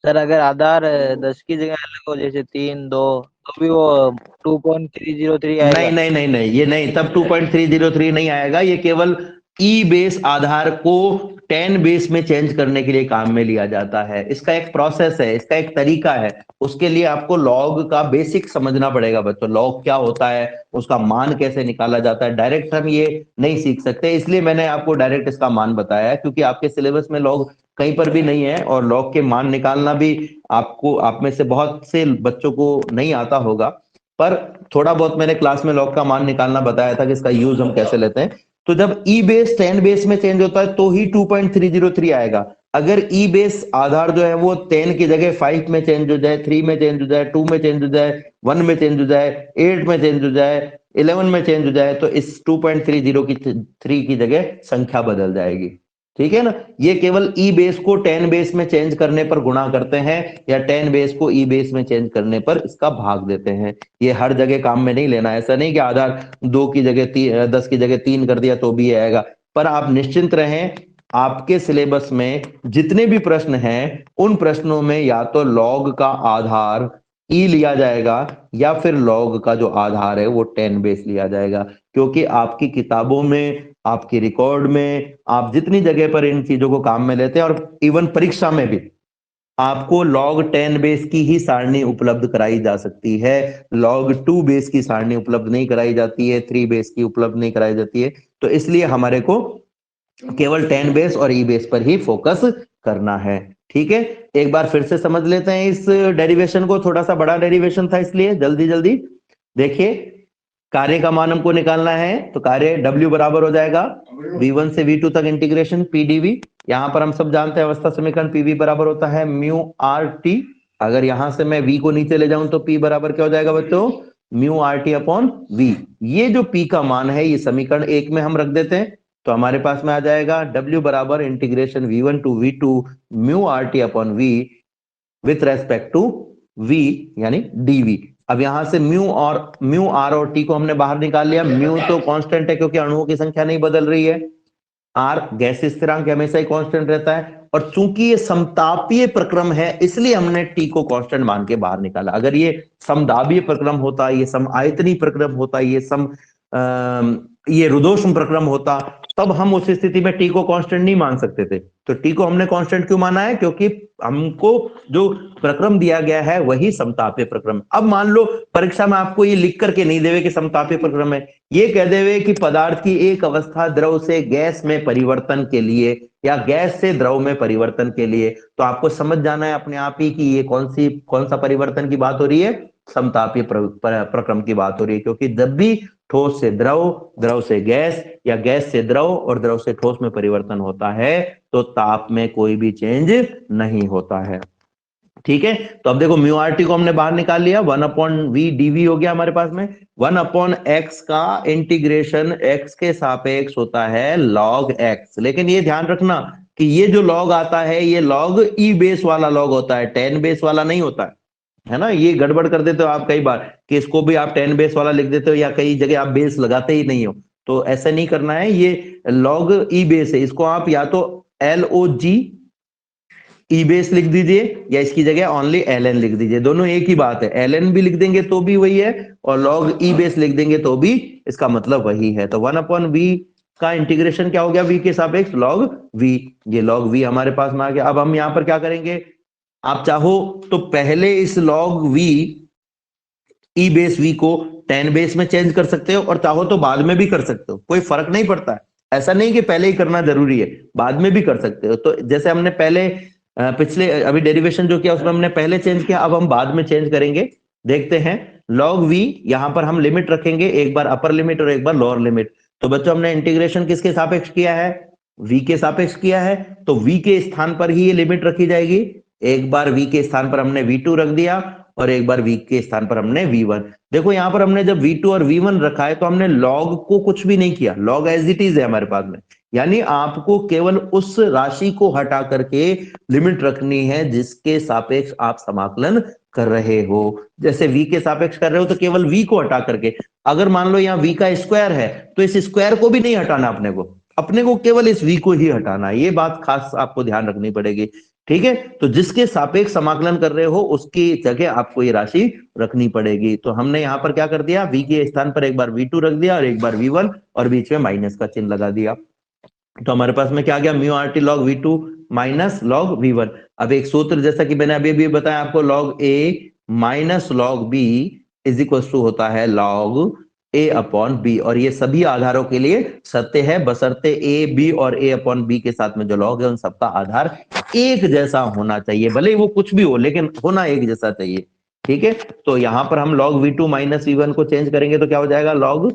सर अगर आधार 10 की जगह अलग हो, जैसे 3 2, तो भी वो 2.303 आएगा? नहीं नहीं नहीं नहीं, ये नहीं, तब 2.303 नहीं आएगा, ये केवल ई बेस आधार को 10 बेस में चेंज करने के लिए काम में लिया जाता है। इसका एक प्रोसेस है, इसका एक तरीका है, उसके लिए आपको लॉग का बेसिक समझना पड़ेगा बच्चों। लॉग क्या होता है, उसका मान कैसे निकाला जाता है, डायरेक्ट हम ये नहीं सीख सकते, इसलिए मैंने आपको डायरेक्ट इसका मान बताया, क्योंकि आपके सिलेबस में लॉग कहीं पर भी नहीं है, और लॉग के मान निकालना भी आपको, आप में से बहुत से बच्चों को नहीं आता होगा, पर थोड़ा बहुत मैंने क्लास में लॉग का मान निकालना बताया था कि इसका यूज हम कैसे लेते हैं। तो जब ई बेस 10 बेस में चेंज होता है तो ही 2.303 आएगा। अगर ई बेस आधार जो है वो 10 की जगह 5 में चेंज हो जाए, 3 में चेंज हो जाए, 2 में चेंज हो जाए, 1 में चेंज हो जाए, 8 में चेंज हो जाए, 11 में चेंज हो जाए, तो इस 2.30 की 3 की जगह संख्या बदल जाएगी। ठीक है ना, ये केवल ई बेस को 10 बेस में चेंज करने पर गुणा करते हैं, या 10 बेस को ई बेस में चेंज करने पर इसका भाग देते हैं। ये हर जगह काम में नहीं लेना, ऐसा नहीं कि आधार 2 की जगह 10 की जगह 3 कर दिया तो भी ये आएगा। पर आप निश्चिंत रहें, आपके सिलेबस में जितने भी प्रश्न हैं उन प्रश्नों में या तो लॉग का आधार ई लिया जाएगा, या फिर लॉग का जो आधार है वो 10 बेस लिया जाएगा, क्योंकि आपकी किताबों में, आपकी रिकॉर्ड में, आप जितनी जगह पर इन चीजों को काम में लेते हैं, और इवन परीक्षा में भी आपको log 10 बेस की ही सारणी उपलब्ध कराई जा सकती है, log 2 बेस की सारणी उपलब्ध नहीं कराई जाती है, 3 बेस की उपलब्ध नहीं कराई जाती है। तो इसलिए हमारे को केवल 10 बेस और ई बेस पर ही फोकस करना है। ठीक है, एक बार फिर से समझ लेते हैं इस डेरिवेशन को, थोड़ा सा बड़ा डेरिवेशन था इसलिए जल्दी जल्दी देखिए। कार्य का मान हमको निकालना है, तो कार्य W बराबर हो जाएगा V1 से V2 तक इंटीग्रेशन PdV। यहां पर हम सब जानते हैं अवस्था समीकरण PV बराबर होता है म्यू आर टी। अगर यहां से मैं V को नीचे ले जाऊं तो P बराबर क्या हो जाएगा बच्चों, mu R T upon V। ये जो P का मान है ये समीकरण 1 में हम रख देते हैं, तो हमारे पास में आ जाएगा W बराबर integration V1 to V2 mu R T upon V with respect to V यानी dV। अब यहां से म्यू आर और टी को हमने बाहर निकाल लिया। म्यू तो कांस्टेंट है क्योंकि अणुओं की संख्या नहीं बदल रही है, आर गैस स्थिरांक हमेशा ही कांस्टेंट रहता है, और चूंकि ये समतापीय प्रक्रम है इसलिए हमने टी को कांस्टेंट मान के बाहर निकाला। अगर ये समदाबीय प्रक्रम होता, ये सम आयतनीय प्रक्रम होता, ये रुदोष्म प्रक्रम होता, तब हम उस स्थिति में टी को कांस्टेंट नहीं मान सकते थे। तो टी को हमने कांस्टेंट क्यों माना है, क्योंकि हमको जो प्रक्रम दिया गया है वही समतापीय प्रक्रम। अब मान लो परीक्षा में आपको ये लिख करके नहीं देवे कि समतापीय प्रक्रम है, ये कह देवे कि पदार्थ की एक अवस्था द्रव से गैस में परिवर्तन के लिए या गैस से द्रव में परिवर्तन के लिए, तो आपको समझ जाना है अपने आप ही कि ये कौन सा परिवर्तन की बात हो रही है, समतापीय प्रक्रम की बात हो रही है। क्योंकि जब भी ठोस से द्रव, द्रव से गैस या गैस से द्रव और द्रव से ठोस में परिवर्तन होता है तो ताप में कोई भी चेंज नहीं होता है। ठीक है, तो अब देखो म्यू आर टी को हमने बाहर निकाल लिया, 1 अपॉन वी डीवी हो गया हमारे पास में। 1 अपॉन एक्स का इंटीग्रेशन एक्स के सापेक्ष होता है लॉग एक्स। लेकिन ये ध्यान रखना कि ये जो लॉग आता है ये लॉग ई बेस वाला लॉग होता है, 10 बेस वाला नहीं होता है ना। ये गड़बड़ कर देते हो आप कई बार कि इसको भी आप 10 बेस वाला लिख देते हो, या कई जगह आप बेस लगाते ही नहीं हो, तो ऐसा नहीं करना है। ये लॉग ई बेस है, इसको आप या तो LOG ई बेस लिख दीजिए या इसकी जगह ओनली LN लिख दीजिए, दोनों एक ही बात है। LN भी लिख देंगे तो भी वही है, और लॉग ई बेस लिख देंगे तो भी इसका मतलब वही है। तो 1 अपॉन वी का इंटीग्रेशन क्या हो गया, वी के सापेक्ष लॉग वी। ये लॉग वी हमारे पास में आ गया। अब हम यहां पर क्या करेंगे, आप चाहो तो पहले इस log V E base V को 10 बेस में चेंज कर सकते हो, और चाहो तो बाद में भी कर सकते हो, कोई फर्क नहीं पड़ता है। ऐसा नहीं कि पहले ही करना जरूरी है, बाद में भी कर सकते हो। तो जैसे हमने पहले पिछले अभी डेरिवेशन जो किया उसमें हमने पहले चेंज किया, अब हम बाद में चेंज करेंगे। देखते हैं लॉग वी, यहां पर हम लिमिट रखेंगे, एक बार अपर लिमिट और एक बार लोअर लिमिट। तो बच्चों हमने इंटीग्रेशन किसके सापेक्ष किया है, वी के सापेक्ष किया है, तो वी के स्थान पर ही ये लिमिट रखी जाएगी। एक बार वी के स्थान पर हमने V2 रख दिया, और एक बार v के स्थान पर हमने v1। देखो यहाँ पर हमने जब v2 और v1 रखा है तो हमने log को कुछ भी नहीं किया, log एज इट इज है हमारे पास में। यानी आपको केवल उस राशि को हटा करके लिमिट रखनी है जिसके सापेक्ष आप समाकलन कर रहे हो। जैसे v के सापेक्ष कर रहे हो तो केवल v को हटा करके, अगर मान लो यहाँ v का स्क्वायर है तो इस स्क्वायर को भी नहीं हटाना अपने को केवल इस v को ही हटाना है। ये बात खास आपको ध्यान रखनी पड़ेगी, ठीक है। तो जिसके सापेक्ष समाकलन कर रहे हो उसकी जगह आपको ये राशि रखनी पड़ेगी। तो हमने यहाँ पर क्या कर दिया, v के स्थान पर एक बार v2 रख दिया और एक बार v1 और बीच में माइनस का चिन्ह लगा दिया। तो हमारे पास में क्या गया, mu R T log v2 minus log v1। अब एक सूत्र जैसा कि मैंने अभी बताया आपको, log a minus log b is equal to होता है लॉग a अपॉन b, और ये सभी आधारों के लिए सत्य है बशर्ते a b और a अपॉन b के साथ में जो लॉग है उन सबका आधार एक जैसा होना चाहिए, भले वो कुछ भी हो लेकिन होना एक जैसा चाहिए, ठीक है। तो यहां पर हम लॉग v2 माइनस v1 को चेंज करेंगे तो क्या हो जाएगा, लॉग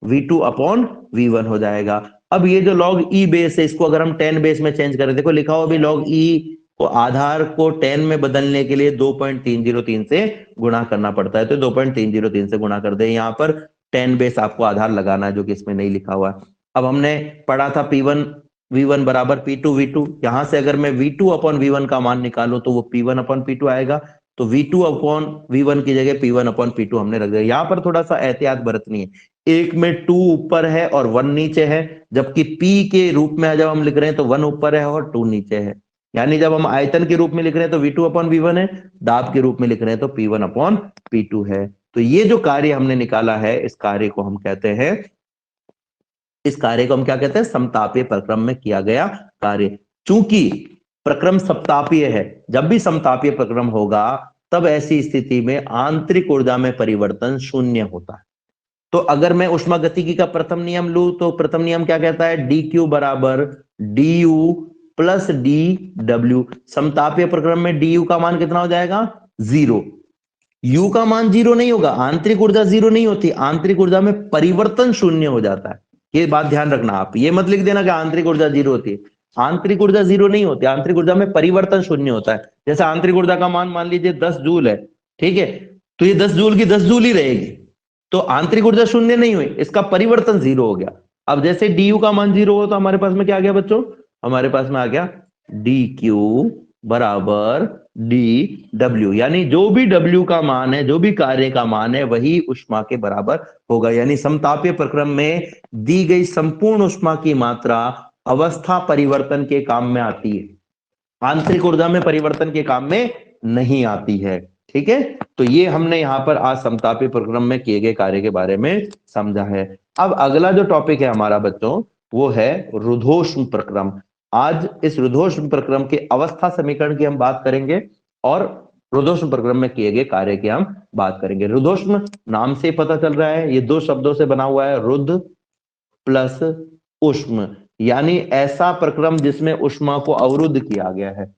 v2 अपॉन v1 हो जाएगा। अब ये जो लॉग e बेस है इसको अगर हम 10 बेस में चेंज करें, देखो लिखा हो अभी लॉग e को आधार को 10 में बदलने के लिए 2.303 से गुणा करना पड़ता है, तो 2.303 से गुणा कर दे। यहाँ पर 10 बेस आपको आधार लगाना है जो कि इसमें नहीं लिखा हुआ है। अब हमने पढ़ा था P1 V1 बराबर P2 V2, यहां से अगर मैं V2 अपॉन V1 का मान निकालूं तो वो P1 अपॉन P2 आएगा, तो V2 अपॉन V1 की जगह P1 अपॉन P2 हमने रख दिया। यहाँ पर थोड़ा सा एहतियात बरतनी है, एक में 2 ऊपर है और 1 नीचे है, जबकि P के रूप में जब हम लिख रहे हैं तो 1 ऊपर है और 2 नीचे है। यानी जब हम आयतन के रूप में लिख रहे हैं तो V2 अपॉन V1 है, दाब के रूप में लिख रहे हैं तो P1 अपॉन P2 है। तो ये जो कार्य हमने निकाला है इस कार्य को हम कहते हैं, इस कार्य को हम क्या कहते हैं, समतापीय प्रक्रम में किया गया कार्य। चूंकि प्रक्रम समतापीय है, जब भी समतापीय प्रक्रम होगा तब ऐसी स्थिति में आंतरिक ऊर्जा में परिवर्तन शून्य होता है। तो अगर मैं उष्मागतिकी का प्रथम नियम लूं तो प्रथम नियम क्या कहता है, dq बराबर du प्लस dw। समतापीय प्रक्रम में du का मान कितना हो जाएगा, 0। u का मान 0 नहीं होगा, आंतरिक ऊर्जा 0 नहीं होती, आंतरिक ऊर्जा में परिवर्तन शून्य हो जाता है। ये बात ध्यान रखना, आप ये मत लिख देना कि आंतरिक ऊर्जा 0 होती है, आंतरिक ऊर्जा 0 नहीं होती, आंतरिक ऊर्जा में परिवर्तन शून्य होता है। जैसे आंतरिक ऊर्जा का मान लीजिए 10 जूल है, ठीक है, तो ये 10 जूल की 10 जूल ही रहेगी, तो आंतरिक ऊर्जा शून्य नहीं हुई, इसका परिवर्तन 0 हो गया। अब जैसे du का मान 0 हो तो हमारे पास में क्या आ गया बच्चों, हमारे पास में आ गया dq बराबर dw, यानी जो भी w का मान है, जो भी कार्य का मान है वही उष्मा के बराबर होगा। यानी समतापीय प्रक्रम में दी गई संपूर्ण उष्मा की मात्रा अवस्था परिवर्तन के काम में आती है, आंतरिक ऊर्जा में परिवर्तन के काम में नहीं आती है, ठीक है। तो ये हमने यहाँ पर आज समतापीय प्रक्रम में किए गए कार्य के बारे में समझा है। अब अगला जो टॉपिक है हमारा बच्चों वो है रुद्धोष्म प्रक्रम। आज इस रुद्धोष्म प्रक्रम के अवस्था समीकरण की हम बात करेंगे और रुद्धोष्म प्रक्रम में किए गए कार्य की हम बात करेंगे। रुद्धोष्म नाम से पता चल रहा है, ये 2 शब्दों से बना हुआ है, रुद्ध प्लस उष्म, यानी ऐसा प्रक्रम जिसमें उष्मा को अवरुद्ध किया गया है,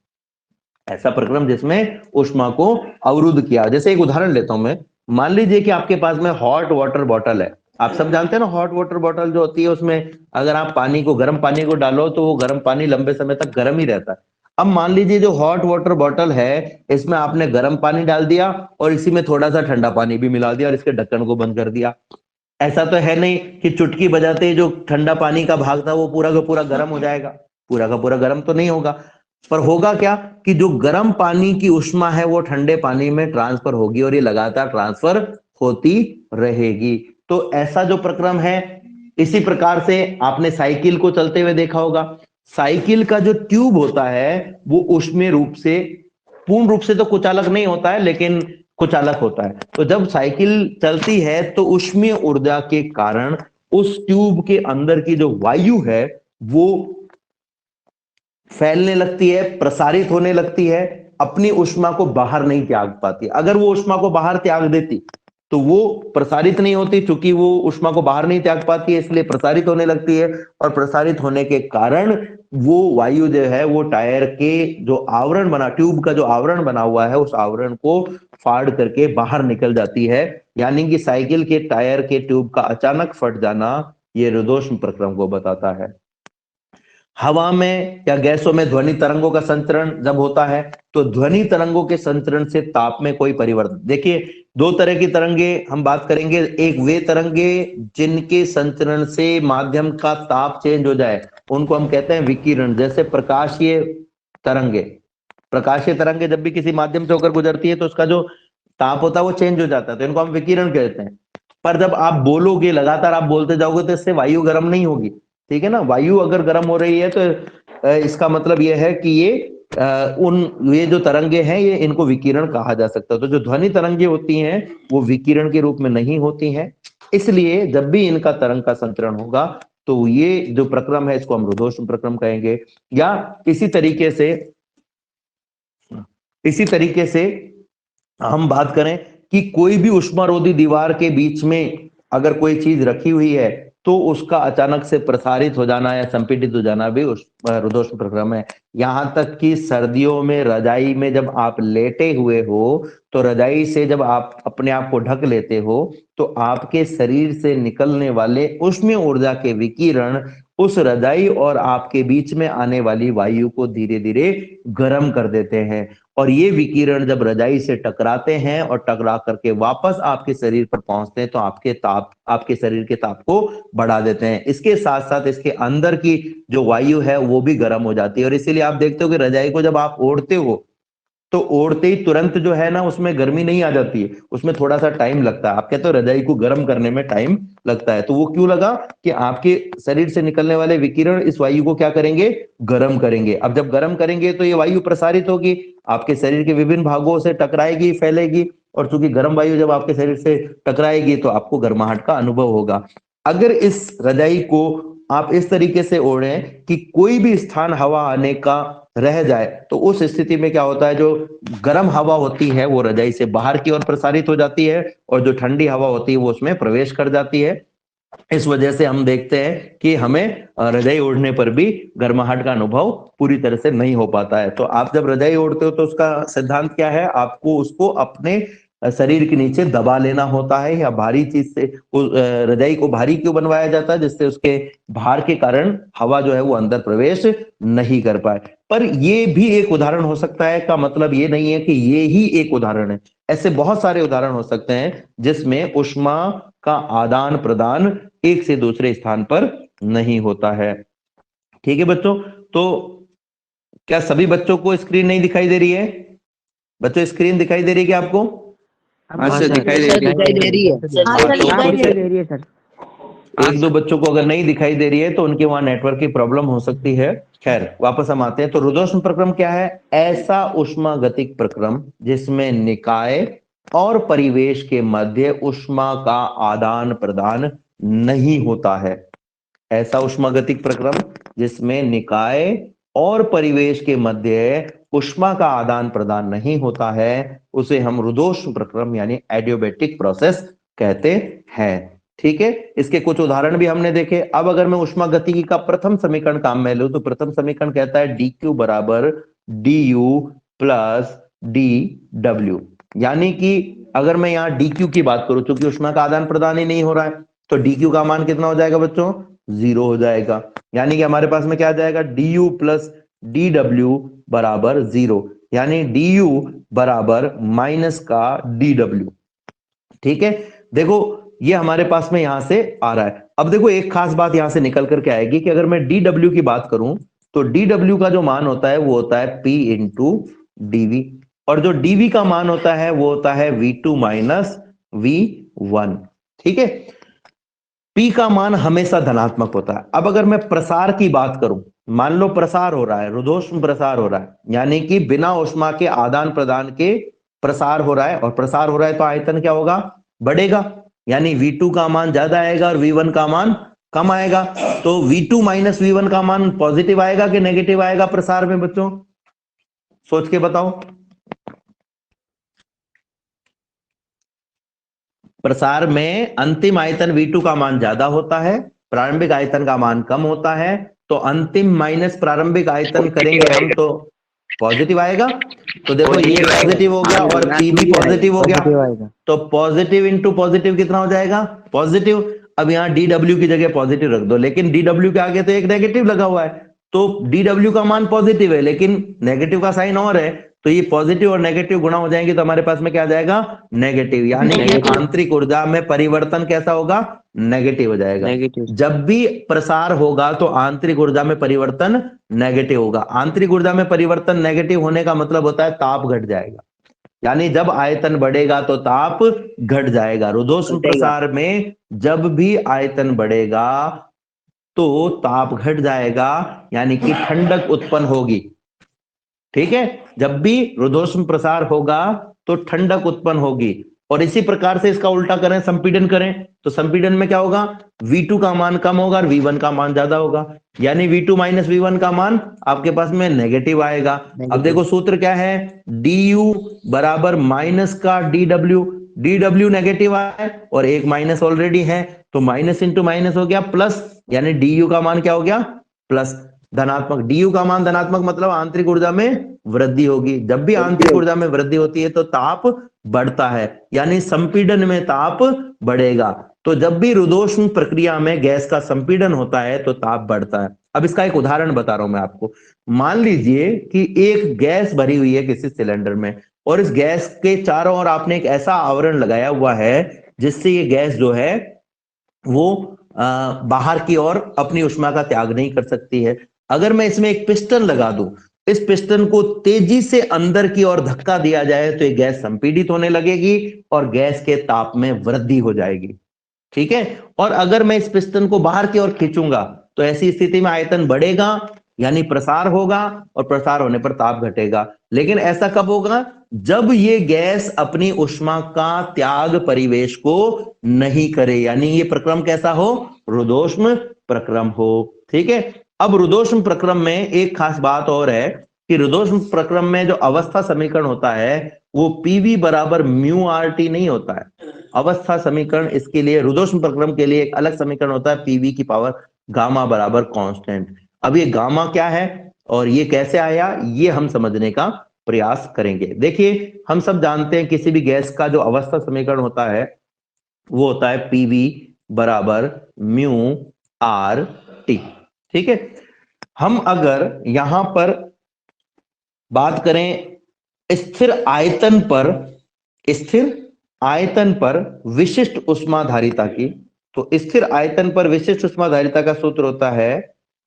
ऐसा प्रक्रम जिसमें उष्मा को अवरुद्ध किया। जैसे एक उदाहरण लेता हूं मैं, मान लीजिए कि आपके पास में हॉट वाटर बॉटल है, आप सब जानते हैं ना हॉट वाटर बॉटल जो होती है उसमें अगर आप पानी को, गर्म पानी को डालो तो वो गर्म पानी लंबे समय तक गर्म ही रहता है। अब मान लीजिए जो हॉट वाटर बॉटल है इसमें आपने गर्म पानी डाल दिया और इसी में थोड़ा सा ठंडा पानी भी मिला दिया और इसके ढक्कन को बंद कर दिया। ऐसा तो है नहीं कि चुटकी बजाते ही जो ठंडा पानी का भाग था वो पूरा का पूरा गर्म हो जाएगा, पूरा का पूरा गर्म तो नहीं होगा, पर होगा क्या कि जो गर्म पानी की उष्मा है वो ठंडे पानी में ट्रांसफर होगी और ये लगातार ट्रांसफर होती रहेगी। तो ऐसा जो प्रक्रम है, इसी प्रकार से आपने साइकिल को चलते हुए देखा होगा, साइकिल का जो ट्यूब होता है वो उष्मीय रूप से, पूर्ण रूप से तो कुचालक नहीं होता है लेकिन कुचालक होता है। तो जब साइकिल चलती है तो उष्मीय ऊर्जा के कारण उस ट्यूब के अंदर की जो वायु है वो फैलने लगती है, प्रसारित होने लगती है, अपनी उष्मा को बाहर नहीं त्याग पाती। अगर वो उष्मा को बाहर त्याग देती तो वो प्रसारित नहीं होती, क्योंकि वो उष्मा को बाहर नहीं त्याग पाती है इसलिए प्रसारित होने लगती है, और प्रसारित होने के कारण वो वायु जो है वो टायर के जो आवरण बना, ट्यूब का जो आवरण बना हुआ है उस आवरण को फाड़ करके बाहर निकल जाती है। यानी कि साइकिल के टायर के ट्यूब का अचानक फट जाना ये रुद्धोष्म प्रक्रम को बताता है। हवा में या गैसों में ध्वनि तरंगों का संचरण जब होता है तो ध्वनि तरंगों के संचरण से ताप में कोई परिवर्तन, देखिए दो तरह की तरंगे हम बात करेंगे, एक वे तरंगे जिनके संचरण से माध्यम का ताप चेंज हो जाए उनको हम कहते हैं विकिरण, जैसे प्रकाशीय तरंगे। प्रकाशीय तरंगे जब भी किसी माध्यम से होकर गुजरती है तो उसका जो ताप होता है वो चेंज हो जाता है, तो इनको हम विकिरण कहते हैं। पर जब आप बोलोगे, लगातार आप बोलते जाओगे तो इससे वायु गर्म नहीं होगी, ठीक है ना। वायु अगर गर्म हो रही है तो इसका मतलब यह है कि ये जो तरंगे हैं ये इनको विकिरण कहा जा सकता है। तो जो ध्वनि तरंगे होती हैं वो विकिरण के रूप में नहीं होती हैं, इसलिए जब भी इनका तरंग का संचरण होगा तो ये जो प्रक्रम है इसको हम रुद्धोष्म प्रक्रम कहेंगे। या इसी तरीके से हम बात करें कि कोई भी उष्मारोधी दीवार के बीच में अगर कोई चीज रखी हुई है तो उसका अचानक से प्रसारित हो जाना या संपीड़ित हो जाना भी रुद्धोष्म प्रक्रम है। यहां तक कि सर्दियों में रजाई में जब आप लेटे हुए हो तो रजाई से जब आप अपने आप को ढक लेते हो तो आपके शरीर से निकलने वाले उष्मीय ऊर्जा के विकिरण उस रजाई और आपके बीच में आने वाली वायु को धीरे धीरे गर्म कर देते हैं, और ये विकिरण जब रजाई से टकराते हैं और टकरा करके वापस आपके शरीर पर पहुंचते हैं तो आपके शरीर के ताप को बढ़ा देते हैं। इसके साथ साथ इसके अंदर की जो वायु है वो भी गर्म हो जाती है, और इसीलिए आप देखते हो कि रजाई को जब आप ओढ़ते हो तो ओढ़ते ही तुरंत जो है ना उसमें गर्मी नहीं आ जाती है, उसमें थोड़ा सा टाइम लगता है। आप कहते हो रजाई को गर्म करने में टाइम लगता है, तो वो क्यों लगा कि आपके शरीर से निकलने वाले विकिरण इस वायु को क्या करेंगे, गर्म करेंगे। अब जब गर्म करेंगे तो ये वायु प्रसारित होगी, आपके शरीर के विभिन्न भागों से टकराएगी, फैलेगी, और चूंकि गर्म वायु जब आपके शरीर से टकराएगी तो आपको गर्माहट का अनुभव होगा। अगर इस रजाई को आप इस तरीके से ओढ़ें कि कोई भी स्थान हवा आने का रह जाए तो उस स्थिति में क्या होता है, जो गर्म हवा होती है वो रजाई से बाहर की ओर प्रसारित हो जाती है और जो ठंडी हवा होती है वो उसमें प्रवेश कर जाती है। इस वजह से हम देखते हैं कि हमें रजाई ओढ़ने पर भी गर्माहट का अनुभव पूरी तरह से नहीं हो पाता है। तो आप जब रजाई ओढ़ते हो तो उसका सिद्धांत क्या है, आपको उसको अपने शरीर के नीचे दबा लेना होता है, या भारी चीज से रजाई को भारी क्यों बनवाया जाता है, जिससे उसके भार के कारण हवा जो है वो अंदर प्रवेश नहीं कर पाए। पर ये भी एक उदाहरण हो सकता है, का मतलब ये नहीं है कि ये ही एक उदाहरण है, ऐसे बहुत सारे उदाहरण हो सकते हैं जिसमें ऊष्मा का आदान प्रदान एक से दूसरे स्थान पर नहीं होता है। ठीक है बच्चों, तो क्या सभी बच्चों को स्क्रीन नहीं दिखाई दे रही है? बच्चों स्क्रीन दिखाई दे रही है क्या आपको? हाँ सर, दिखाई दे रही है। दिखाई दे रही है सर। एक दो बच्चों को अगर नहीं दिखाई दे रही है तो उनके वहां नेटवर्क की प्रॉब्लम हो सकती है। खैर वापस हम आते हैं। तो रुद्धोष्म प्रक्रम क्या है? ऐसा उष्मागतिक प्रक्रम जिसमें निकाय और परिवेश के मध्य ऊष्मा का आदान प्रदान नहीं होता है। ऐसा उष्मागतिक प्रक्रम जिसमें निकाय और परिवेश के मध्य ऊष्मा का आदान प्रदान नहीं होता है उसे हम रुद्धोष्म प्रक्रम यानी एडियाबैटिक प्रोसेस कहते हैं। ठीक है, इसके कुछ उदाहरण भी हमने देखे। अब अगर मैं उष्मागतिकी का प्रथम समीकरण काम में लूं तो प्रथम समीकरण कहता है dq बराबर du प्लस dw, यानी कि अगर मैं यहाँ dq की बात करूं, चूंकि उष्मा का आदान प्रदान ही नहीं हो रहा है तो dq का मान कितना हो जाएगा बच्चों? 0 हो जाएगा। यानी कि हमारे पास में क्या आ जाएगा, du प्लस dw बराबर 0, यानी du बराबर माइनस का dw। ठीक है, देखो ये हमारे पास में यहां से आ रहा है। अब देखो एक खास बात यहां से निकल करके आएगी कि अगर मैं dw की बात करूं तो dw का जो मान होता है वो होता है p इंटू dv, और जो dv का मान होता है वो होता है v2 माइनस v1। ठीक है, p का मान हमेशा धनात्मक होता है। अब अगर मैं प्रसार की बात करूं, मान लो प्रसार हो रहा है, रुद्धोष्म प्रसार हो रहा है, यानी कि बिना ऊष्मा के आदान प्रदान के प्रसार हो रहा है, और प्रसार हो रहा है तो आयतन क्या होगा, बढ़ेगा, यानी v2 का मान ज्यादा आएगा और v1 का मान कम आएगा। तो v2 माइनस v1 का मान पॉजिटिव आएगा कि नेगेटिव आएगा प्रसार में? बच्चों सोच के बताओ। प्रसार में अंतिम आयतन v2 का मान ज्यादा होता है, प्रारंभिक आयतन का मान कम होता है, तो अंतिम माइनस प्रारंभिक आयतन करेंगे हम तो पॉजिटिव आएगा। तो देखो ये पॉजिटिव हो गया और p भी पॉजिटिव हो गया, तो पॉजिटिव इंटू पॉजिटिव कितना हो जाएगा, पॉजिटिव। अब यहाँ dw की जगह पॉजिटिव रख दो, लेकिन dw के आगे तो एक नेगेटिव लगा हुआ है, तो dw का मान पॉजिटिव है लेकिन नेगेटिव का साइन और है, तो ये पॉजिटिव और नेगेटिव गुणा हो जाएंगे तो हमारे पास में क्या आ जाएगा, नेगेटिव, यानी कि Negative. आंतरिक ऊर्जा में परिवर्तन कैसा होगा, नेगेटिव हो जाएगा। नेगेटिव। जब भी प्रसार होगा तो आंतरिक ऊर्जा में परिवर्तन नेगेटिव होगा। आंतरिक ऊर्जा में परिवर्तन नेगेटिव होने का मतलब होता है ताप घट जाएगा, यानी जब आयतन बढ़ेगा तो ताप घट जाएगा। रुद्धोष्म प्रसार में जब भी आयतन बढ़ेगा तो ताप घट जाएगा, यानी कि ठंडक उत्पन्न होगी। ठीक है, जब भी रुद्धोष्म प्रसार होगा तो ठंडक उत्पन्न होगी। और इसी प्रकार से इसका उल्टा करें, संपीड़न करें, तो संपीड़न में क्या होगा, V2 का मान कम होगा और V1 का मान ज्यादा होगा, यानी V2 माइनस V1 का मान आपके पास में नेगेटिव आएगा। अब देखो सूत्र क्या है, du बराबर माइनस का dw, dw नेगेटिव आया और एक माइनस ऑलरेडी है, तो माइनस इंटू माइनस हो गया प्लस, यानी du का मान क्या हो गया, प्लस, धनात्मक। du का मान धनात्मक मतलब आंतरिक ऊर्जा में वृद्धि होगी। जब भी आंतरिक ऊर्जा में वृद्धि होती है तो ताप बढ़ता है, यानी संपीड़न में ताप बढ़ेगा। तो जब भी रुद्धोष्म प्रक्रिया में गैस का संपीड़न होता है तो ताप बढ़ता है। अब इसका एक उदाहरण बता रहा हूं मैं आपको। मान लीजिए कि एक गैस भरी हुई है किसी सिलेंडर में और इस गैस के चारों ओर आपने एक ऐसा आवरण लगाया हुआ है जिससे ये गैस जो है वो बाहर की ओर अपनी ऊष्मा का त्याग नहीं कर सकती है। अगर मैं इसमें एक पिस्टन लगा दूं, इस पिस्टन को तेजी से अंदर की ओर धक्का दिया जाए तो ये गैस संपीड़ित होने लगेगी और गैस के ताप में वृद्धि हो जाएगी। ठीक है, और अगर मैं इस पिस्टन को बाहर की ओर खींचूंगा तो ऐसी स्थिति में आयतन बढ़ेगा, यानी प्रसार होगा, और प्रसार होने पर ताप घटेगा। लेकिन ऐसा कब होगा, जब ये गैस अपनी ऊष्मा का त्याग परिवेश को नहीं करे, यानी ये प्रक्रम कैसा हो, रुद्धोष्म प्रक्रम हो। ठीक है, अब रुद्धोष्म प्रक्रम में एक खास बात और है कि रुद्धोष्म प्रक्रम में जो अवस्था समीकरण होता है वो पीवी बराबर म्यू आर टी नहीं होता है। अवस्था समीकरण, इसके लिए रुद्धोष्म प्रक्रम के लिए एक अलग समीकरण होता है, पीवी की पावर गामा बराबर कांस्टेंट। अब ये गामा क्या है और ये कैसे आया, ये हम समझने का प्रयास करेंगे। देखिए, हम सब जानते हैं किसी भी गैस का जो अवस्था समीकरण होता है वो होता है पीवी बराबर म्यू आर टी। ठीक है, हम अगर यहां पर बात करें स्थिर आयतन पर विशिष्ट उष्माधारिता की, तो स्थिर आयतन पर विशिष्ट उष्माधारिता का सूत्र होता है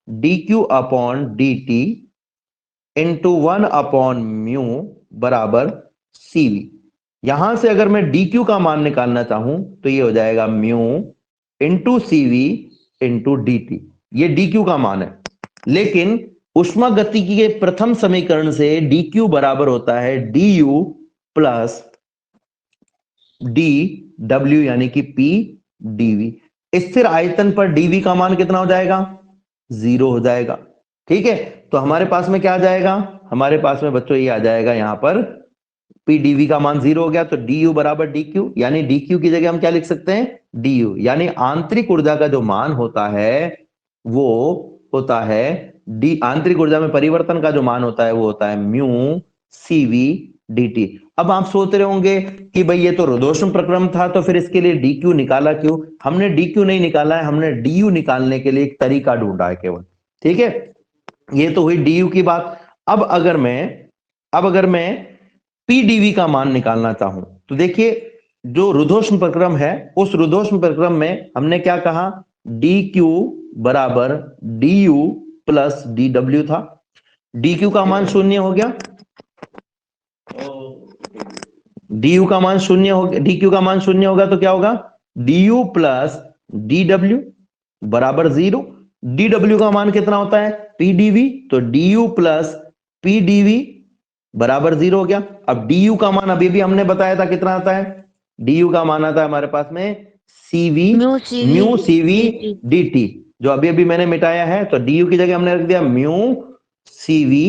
dq upon dt into 1 upon mu बराबर cv। यहां से अगर मैं dq का मान निकालना चाहूं तो ये हो जाएगा mu into cv into dt, ये dq का मान है। लेकिन ऊष्मागतिकी के प्रथम समीकरण से dq बराबर होता है du प्लस dw, यानी कि p dv। स्थिर आयतन पर dv का मान कितना हो जाएगा, 0 हो जाएगा। ठीक है, तो हमारे पास में क्या आ जाएगा, हमारे पास में बच्चों ये आ जाएगा, यहां पर p dv का मान 0 हो गया तो du बराबर dq, यानी dq की जगह हम क्या लिख सकते हैं, du, यानी आंतरिक ऊर्जा का जो मान होता है वो होता है आंतरिक ऊर्जा में परिवर्तन का जो मान होता है वो होता है म्यू cv dt। अब आप सोच रहे होंगे कि भाई ये तो रुद्धोष्म प्रक्रम था तो फिर इसके लिए dq निकाला क्यों। हमने dq नहीं निकाला है, हमने du निकालने के लिए एक तरीका ढूंढा है केवल। ठीक है, ये तो हुई du की बात। अब अगर मैं pdv का मान निकालना चाहूं तो देखिए, जो रुद्धोष्म प्रक्रम है उस रुद्धोष्म प्रक्रम में हमने क्या कहा, dq बराबर du प्लस dw था। dq का मान शून्य हो गया, du का मान शून्य हो गया, dq का मान शून्य होगा तो क्या होगा, du प्लस dw बराबर 0। dw का मान कितना होता है, pdv, तो du प्लस pdv बराबर 0 हो गया। अब du का मान अभी भी हमने बताया था कितना आता है, du का मान आता है हमारे पास में cv म्यू cv dt, जो अभी अभी मैंने मिटाया है, तो du की जगह हमने रख दिया म्यू cv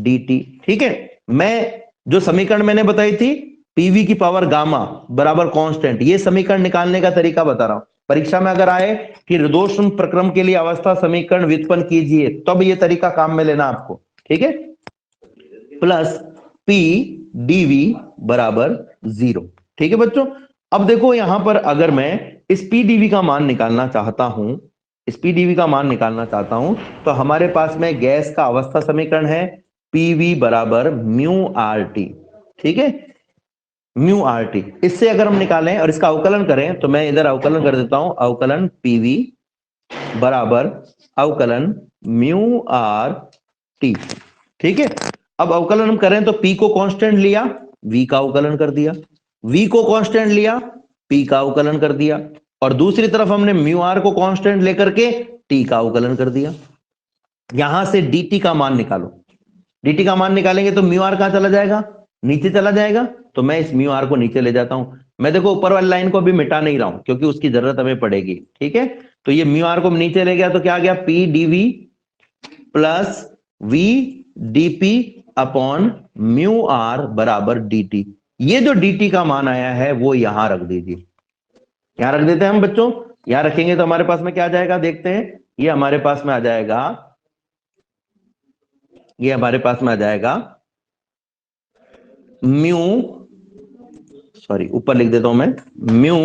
dt। ठीक है, मैं जो समीकरण मैंने बताई थी पीवी की पावर गामा बराबर कांस्टेंट, ये समीकरण निकालने का तरीका बता रहा हूं। परीक्षा में अगर आए कि रुद्धोष्म प्रक्रम के लिए अवस्था समीकरण व्युत्पन्न कीजिए तब ये तरीका काम में लेना आपको। ठीक है, प्लस पी डीवी बराबर 0। ठीक है बच्चों, अब देखो यहां पर अगर मैं इस पी डीवी का मान निकालना चाहता हूं इस पीडीवी का मान निकालना चाहता हूं, तो हमारे पास में गैस का अवस्था समीकरण है पीवी बराबर म्यू आर टी। ठीक है, म्यू आर टी। इससे अगर हम निकालें और इसका अवकलन करें, तो मैं इधर अवकलन कर देता हूं, अवकलन पीवी बराबर अवकलन म्यू आर टी। ठीक है, अब अवकलन हम करें तो पी को कांस्टेंट लिया, वी का अवकलन कर दिया, वी को कांस्टेंट लिया, पी का अवकलन कर दिया, और दूसरी तरफ हमने म्यू आर को कांस्टेंट लेकर के टी का अवकलन कर दिया। यहां से dt का मान निकालो। dt का मान निकालेंगे तो म्यू आर कहां चला जाएगा, नीचे चला जाएगा, तो मैं इस म्यू आर को नीचे ले जाता हूं। मैं देखो ऊपर वाली लाइन को अभी मिटा नहीं रहा हूं क्योंकि उसकी जरूरत हमें पड़ेगी। ठीक है, तो ये म्यू आर को नीचे ले गया तो क्या आ गया, P DV plus V dP upon mu R बराबर dt। ये जो dt का मान आया है वो यहां रख दीजिए, यहां रख देते हैं हम बच्चों। यहां रखेंगे तो हमारे पास में क्या आ जाएगा, देखते हैं। ये हमारे पास में आ जाएगा, ये हमारे पास में आ जाएगा म्यू, सॉरी ऊपर लिख देता हूं मैं, म्यू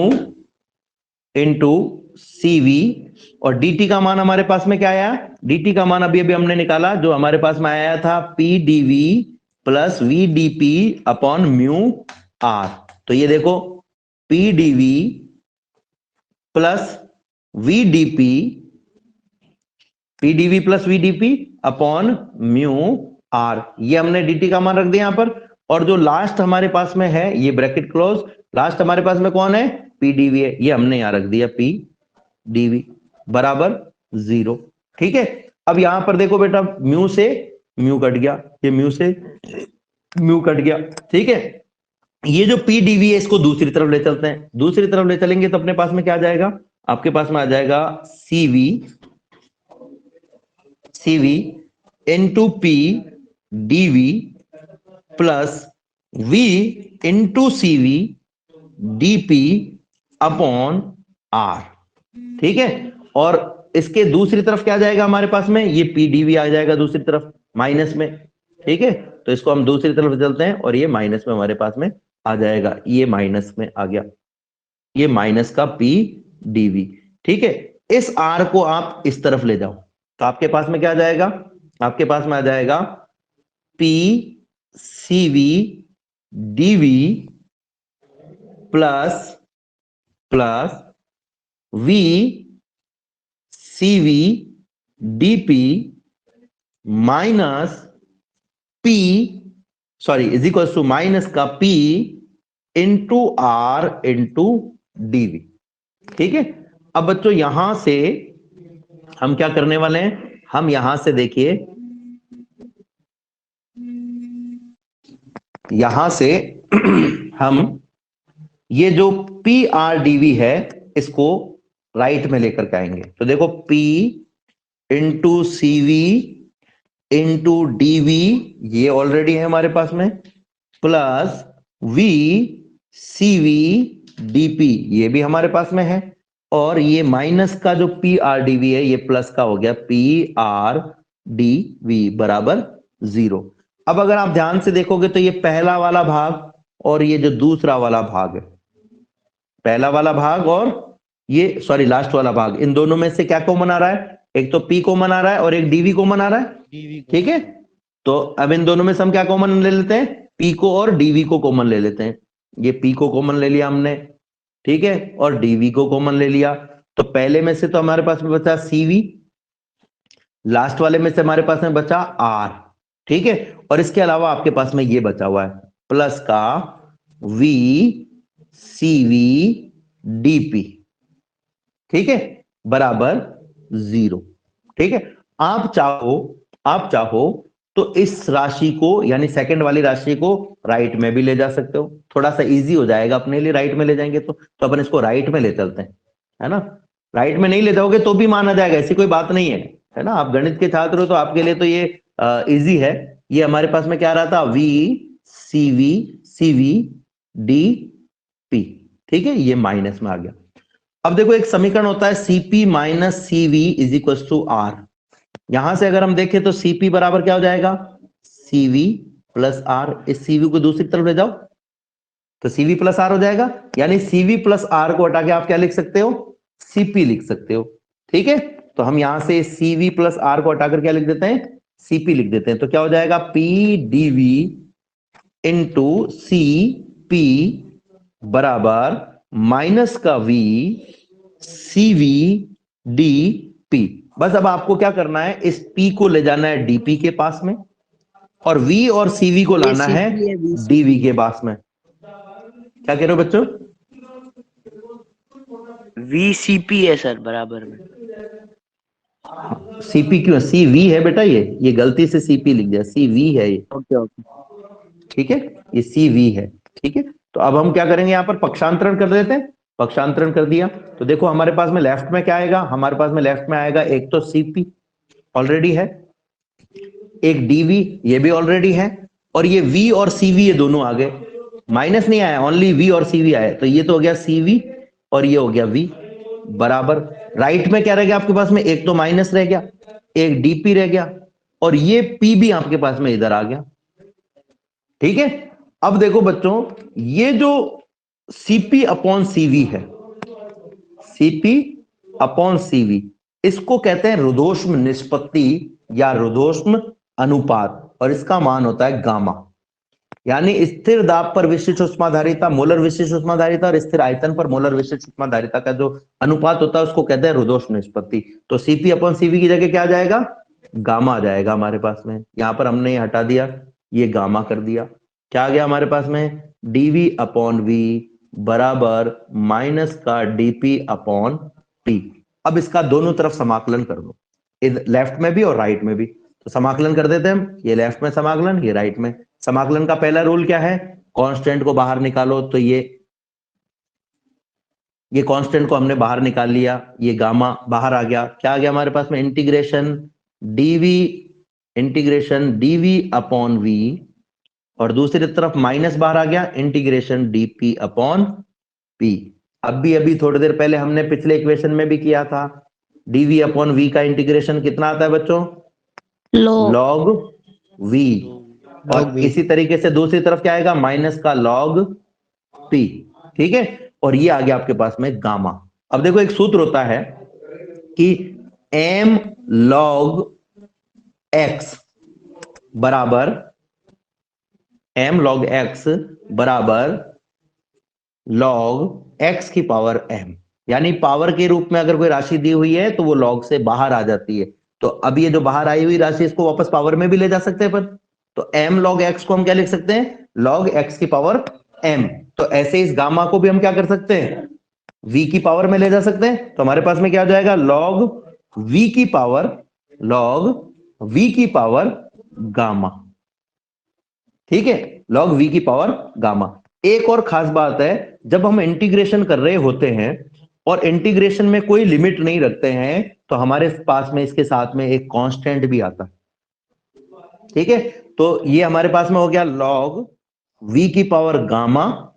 इंटू सीवी, और dt का मान हमारे पास में क्या आया, dt का मान अभी अभी हमने निकाला, जो हमारे पास में आया था P DV plus V dP upon mu R. तो ये देखो P DV plus V dP, P DV plus V dP upon mu R, ये हमने dt का मान रख दिया यहां पर। और जो लास्ट हमारे पास में है, ये ब्रैकेट क्लोज, लास्ट हमारे पास में कौन है, पी डीवी है, ये हमने यहां रख दिया पी डीवी बराबर 0। ठीक है, अब यहां पर देखो बेटा, म्यू से म्यू कट गया, ये म्यू से म्यू कट गया। ठीक है, ये जो पी डीवी है इसको दूसरी तरफ ले चलते हैं, दूसरी तरफ ले चलेंगे तो अपने पास में क्या आ जाएगा, आपके पास में आ जाएगा CV into P DV plus V into CV dP upon R. ठीक है, और इसके दूसरी तरफ क्या आ जाएगा हमारे पास में, ये पी डीवी आ जाएगा दूसरी तरफ माइनस में। ठीक है, तो इसको हम दूसरी तरफ चलते हैं और ये माइनस में हमारे पास में आ जाएगा, ये माइनस में आ गया, ये माइनस का पी डीवी। ठीक है, इस आर को आप इस तरफ ले जाओ तो आपके पास में क्या आ जाएगा, आपके पास में आ जाएगा P CV DV plus plus V CV DP minus P, sorry is equal to minus का P into R into DV. ठीक है, अब बच्चों यहां से हम क्या करने वाले हैं, हम यहां से देखिए, यहां से हम ये जो पी आर डीवी है इसको राइट में लेकर के आएंगे। तो देखो P into CV into dV, ये ऑलरेडी है हमारे पास में, प्लस V सीवी डीपी, ये भी हमारे पास में है, और ये माइनस का जो पी आर डीवी है ये प्लस का हो गया पी आर डीवी बराबर 0। अब अगर आप ध्यान से देखोगे तो ये पहला वाला भाग और ये जो दूसरा वाला भाग है, पहला वाला भाग और ये सॉरी लास्ट वाला भाग, इन दोनों में से क्या कॉमन आ रहा है, एक तो पी कॉमन आ रहा है और एक डीवी कॉमन आ रहा है। ठीक है, तो अब इन दोनों में से हम क्या कॉमन ले लेते हैं, पी को और डीवी को कॉमन ले लेते हैं। ये पी को कॉमन ले लिया हमने, ठीक है, और डीवी को कॉमन ले लिया, तो पहले में से तो हमारे पास में बचा सीवी, लास्ट वाले में से हमारे पास में बचा आर। ठीक है, और इसके अलावा आपके पास में ये बचा हुआ है प्लस का वी सीवी डीपी, ठीक है, बराबर 0। ठीक है, आप चाहो तो इस राशि को यानी सेकंड वाली राशि को राइट में भी ले जा सकते हो, थोड़ा सा इजी हो जाएगा अपने लिए, राइट में ले जाएंगे तो अपन इसको राइट में ले चलते हैं, है ना। राइट में नहीं ले जाओगे तो भी माना जाएगा, ऐसी कोई बात नहीं है ना। आप गणित के छात्र हो तो आपके लिए तो ये इजी है। ये हमारे पास में क्या आ रहा था, वी सीवी डी पी, ठीक है, ये माइनस में आ गया। अब देखो एक समीकरण होता है CP minus CV is equal to R. यहां से अगर हम देखें तो सीपी बराबर क्या हो जाएगा, सीवी प्लस आर। इस सीवी को दूसरी तरफ ले जाओ तो सीवी प्लस आर हो जाएगा, यानी सीवी प्लस आर को हटा के आप क्या लिख सकते हो, सीपी लिख सकते हो। ठीक है, तो हम यहां से CV प्लस R को हटाकर क्या लिख देते हैं, CP लिख देते हैं। तो क्या हो जाएगा, PdV इंटू CP बराबर माइनस का V CV DP। बस अब आपको क्या करना है, इस P को ले जाना है DP के पास में, और V और CV को लाना है DV के पास में। क्या कह रहे हो बच्चों? VCP है सर बराबर में। CP क्यों, CV है बेटा, ये गलती से CP लिख दिया, CV है ये, ओके ओके। ठीक है, ये CV है, ठीक है। तो अब हम क्या करेंगे, यहाँ पर पक्षांतरण कर देते हैं। पक्षांतरण कर दिया तो देखो हमारे पास में लेफ्ट में क्या आएगा, हमारे पास में लेफ्ट में आएगा एक तो CP ऑलरेडी है, एक DV ये भी ऑलरेडी है, और ये V और CV ये दोनों आ गए, माइनस नहीं आया, ओनली V और CV आया। तो ये तो हो गया CV और ये हो गया V बराबर, राइट में क्या रह गया आपके पास में, एक तो माइनस रह गया, एक DP रह गया, और ये P भी आपके पास में इधर आ गया, ठीक है। अब देखो बच्चों, ये जो CP अपॉन CV है, CP अपॉन CV, इसको कहते हैं रुद्धोष्म निष्पत्ति या रुद्धोष्म अनुपात, और इसका मान होता है गामा। यानी स्थिर दाब पर विशिष्ट ऊष्माधारिता, मोलर विशिष्ट ऊष्माधारिता, और स्थिर आयतन पर मोलर विशिष्ट ऊष्माधारिता का जो अनुपात होता है उसको कहते हैं रुद्धोष्म निष्पत्ति। तो CP अपॉन CV की जगह क्या आ जाएगा, गामा आ जाएगा हमारे पास में। यहां पर हमने ये हटा दिया, ये गामा कर दिया, क्या आ गया हमारे पास में, DV अपॉन V बराबर माइनस का DP अपॉन P। अब इसका दोनों तरफ समाकलन कर दो, लेफ्ट में भी और राइट में भी। तो समाकलन कर देते हैं हम, ये लेफ्ट में समाकलन, ये राइट में समाकलन। का पहला रूल क्या है, कांस्टेंट को बाहर निकालो। तो ये कांस्टेंट को हमने बाहर निकाल लिया, ये गामा बाहर आ गया, क्या आ गया हमारे पास में, इंटीग्रेशन डीवी अपॉन V, और दूसरी तरफ माइनस बाहर आ गया, इंटीग्रेशन DP अपॉन P। अभी थोड़ी देर पहले हमने पिछले इक्वेशन में भी किया था, DV अपॉन V का इंटीग्रेशन कितना आता है बच्चों, log V, और इसी तरीके से दूसरी तरफ क्या आएगा, माइनस का log P, ठीक है। और ये आ गया आपके पास में गामा। अब देखो एक सूत्र होता है कि m log x बराबर log x की पावर m, यानी पावर के रूप में अगर कोई राशि दी हुई है तो वो log से बाहर आ जाती है। तो अब ये जो बाहर आई हुई राशि, इसको वापस पावर में भी ले जा सकते हैं अपन। तो m log x को हम क्या लिख सकते हैं, log x की पावर m। तो ऐसे इस गामा को भी हम क्या कर सकते हैं, v की पावर में ले जा सकते हैं। तो हमारे पास में क्या हो जाएगा, log v की पावर गामा, ठीक है, log v की पावर गामा। एक और खास बात है, जब हम इंटीग्रेशन कर रहे होते हैं और इंटीग्रेशन में कोई लिमिट नहीं रखते हैं, तो हमारे पास में इसके साथ में एक कांस्टेंट भी आता है, ठीक है। तो ये हमारे पास में हो गया log v की पावर गामा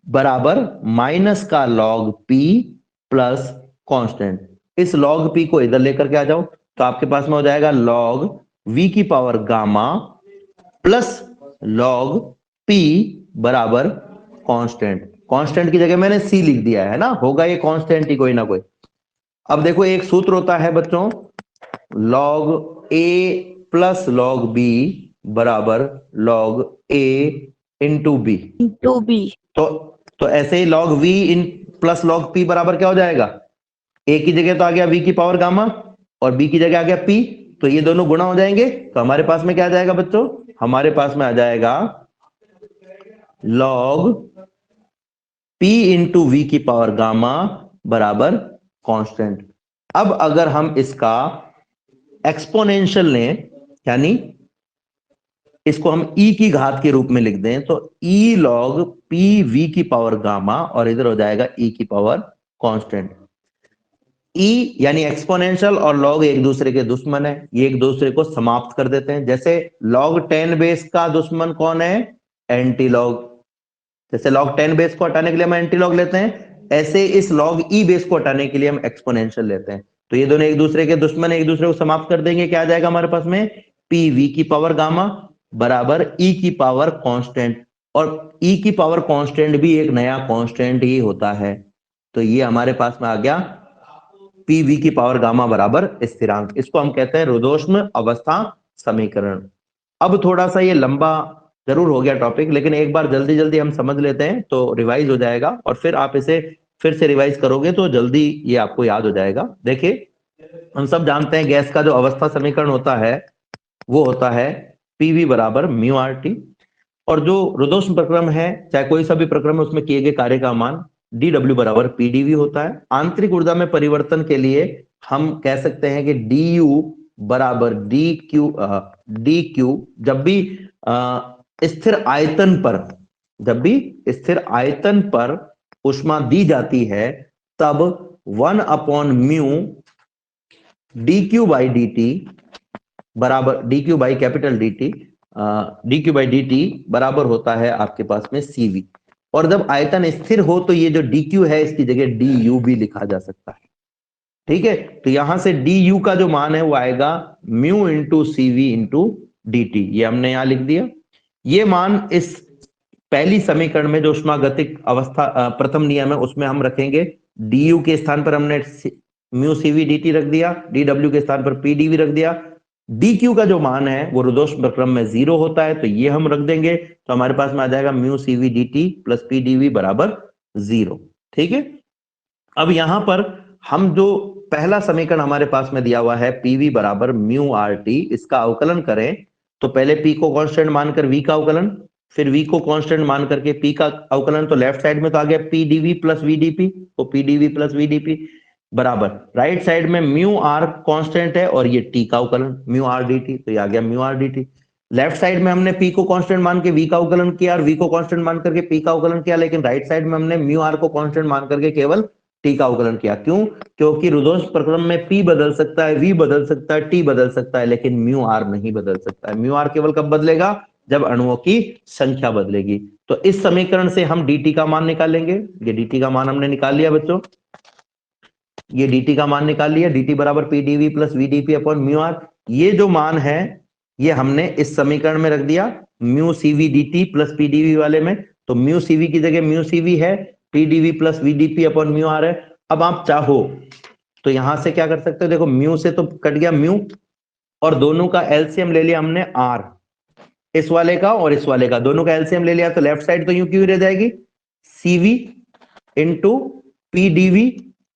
बराबर माइनस का log p प्लस कांस्टेंट। इस log p को इधर लेकर के आ जाओ, तो आपके पास में हो जाएगा log v की power gamma plus log p बराबर कांस्टेंट। कांस्टेंट की जगह मैंने c लिख दिया है ना, होगा ये कांस्टेंट ही कोई ना कोई। अब देखो एक सूत्र होता है बच्चों, log a plus log b बराबर log a इंटू b। तो ऐसे ही log v in plus log p बराबर क्या हो जाएगा, a की जगह तो आ गया v की पावर गामा, और b की जगह आ गया p, तो ये दोनों गुणा हो जाएंगे। तो हमारे पास में क्या आ जाएगा बच्चों, हमारे पास में आ जाएगा log p इंटू v की पावर गामा बराबर कांस्टेंट। अब अगर हम इसका एक्सपोनेंशियल लें, यानी इसको हम e की घात के रूप में लिख दें, तो e log p v की पावर गामा, और इधर हो जाएगा e की पावर कांस्टेंट। e यानी एक्सपोनेंशियल और log एक दूसरे के दुश्मन है, ये एक दूसरे को समाप्त कर देते हैं। जैसे log 10 बेस का दुश्मन कौन है, एंटी लॉग। जैसे log 10 बेस को हटाने के लिए हम एंटी लॉग लेते हैं, ऐसे इस log e बेस को हटाने के लिए हम एक्सपोनेंशियल लेते हैं। तो ये दोनों एक दूसरे के दुश्मन है, एक दूसरे को समाप्त कर देंगे। क्या आ जाएगा हमारे पास में, p v की पावर गामा बराबर e की पावर कांस्टेंट, और e की पावर कांस्टेंट भी एक नया कांस्टेंट ही होता है। तो ये हमारे पास में आ गया पीवी की पावर गामा बराबर स्थिरांक। इसको हम कहते हैं रुद्धोष्म अवस्था समीकरण। अब थोड़ा सा ये लंबा जरूर हो गया टॉपिक, लेकिन एक बार जल्दी जल्दी हम समझ लेते हैं तो रिवाइज हो जाएगा, और फिर आप इसे फिर से रिवाइज करोगे तो जल्दी ये आपको याद हो जाएगा। देखिए, हम सब जानते हैं गैस का जो अवस्था समीकरण होता है वो होता है पीवी बराबर म्यू आर टी, और जो रुद्धोष्म प्रक्रम है, चाहे कोई सा भी प्रक्रम है, उसमें किए गए कार्य का मान डी डब्ल्यू बराबर पीडीवी होता है। आंतरिक ऊर्जा में परिवर्तन के लिए हम कह सकते हैं कि डी यू बराबर डी क्यू, जब भी स्थिर आयतन पर, जब भी स्थिर आयतन पर ऊष्मा दी जाती है, तब 1/म्यू D Q by D T बराबर D Q by capital D T, D Q by D T बराबर होता है आपके पास में सीवी। और जब आयतन स्थिर हो तो ये जो डी क्यू है इसकी जगह डी यू भी लिखा जा सकता है। ठीक है, तो यहां से डी यू का जो मान है वो आएगा mu into CV into D T, ये हमने यहां लिख दिया। ये मान इस पहली समीकरण में जो ऊष्मागतिक अवस्था प्रथम नियम है उसमें हम रखेंगे। डी यू के स्थान पर हमने म्यू सीवी डी टी रख दिया, डी डब्ल्यू के स्थान पर पी डीवी रख दिया। डी क्यू का जो मान है वो रुद्धोष्म प्रक्रम में 0 होता है, तो ये हम रख देंगे, तो हमारे पास में आ जाएगा mu CV d T plus P dV बराबर 0। ठीक है, अब यहां पर हम जो पहला समीकरण हमारे पास में दिया हुआ है पीवी बराबर म्यू आर टी, इसका अवकलन करें तो पहले पी को कांस्टेंट मानकर वी का अवकलन, फिर वी को कांस्टेंट मान करके पी का अवकलन, तो लेफ्ट साइड में तो आ गया P DV plus V DP, तो P DV plus V DP बराबर राइट साइड में म्यू आर कांस्टेंट है और ये टी का अवकलन म्यू आर डी टी, तो ये आ गया mu R D T. Left side में हमने पी को कांस्टेंट मान के वी का अवकलन किया और वी को कांस्टेंट मान करके पी का अवकलन किया, लेकिन राइट साइड में हमने म्यू आर को कांस्टेंट मान करके केवल टी का अवकलन किया। क्यों? क्योंकि रुद्धोष्म प्रक्रम में पी बदल सकता है, वी बदल सकता है, टी बदल सकता है, लेकिन म्यू आर नहीं बदल सकता है। म्यू आर केवल कब बदलेगा? जब अणुओं की संख्या बदलेगी। तो इस समीकरण से हम dt का मान निकालेंगे। ये dt का मान हमने निकाल लिया बच्चों, ये dt का मान निकाल लिया, dt बराबर P DV plus V dP upon mu R. ये जो मान है ये हमने इस समीकरण में रख दिया mu CV dt plus P dV वाले में, तो म्यू सीवी की जगह म्यू सीवी है, P DV plus V dP upon mu R है। अब आप चाहो तो यहां से क्या कर सकते हो, देखो म्यू से तो कट गया म्यू, और दोनों का एलसीएम ले लिया हमने आर, इस वाले का और इस वाले का, दोनों का एलसीएम ले लिया, तो लेफ्ट साइड तो यूं क्यों रह जाएगी, CV into P DV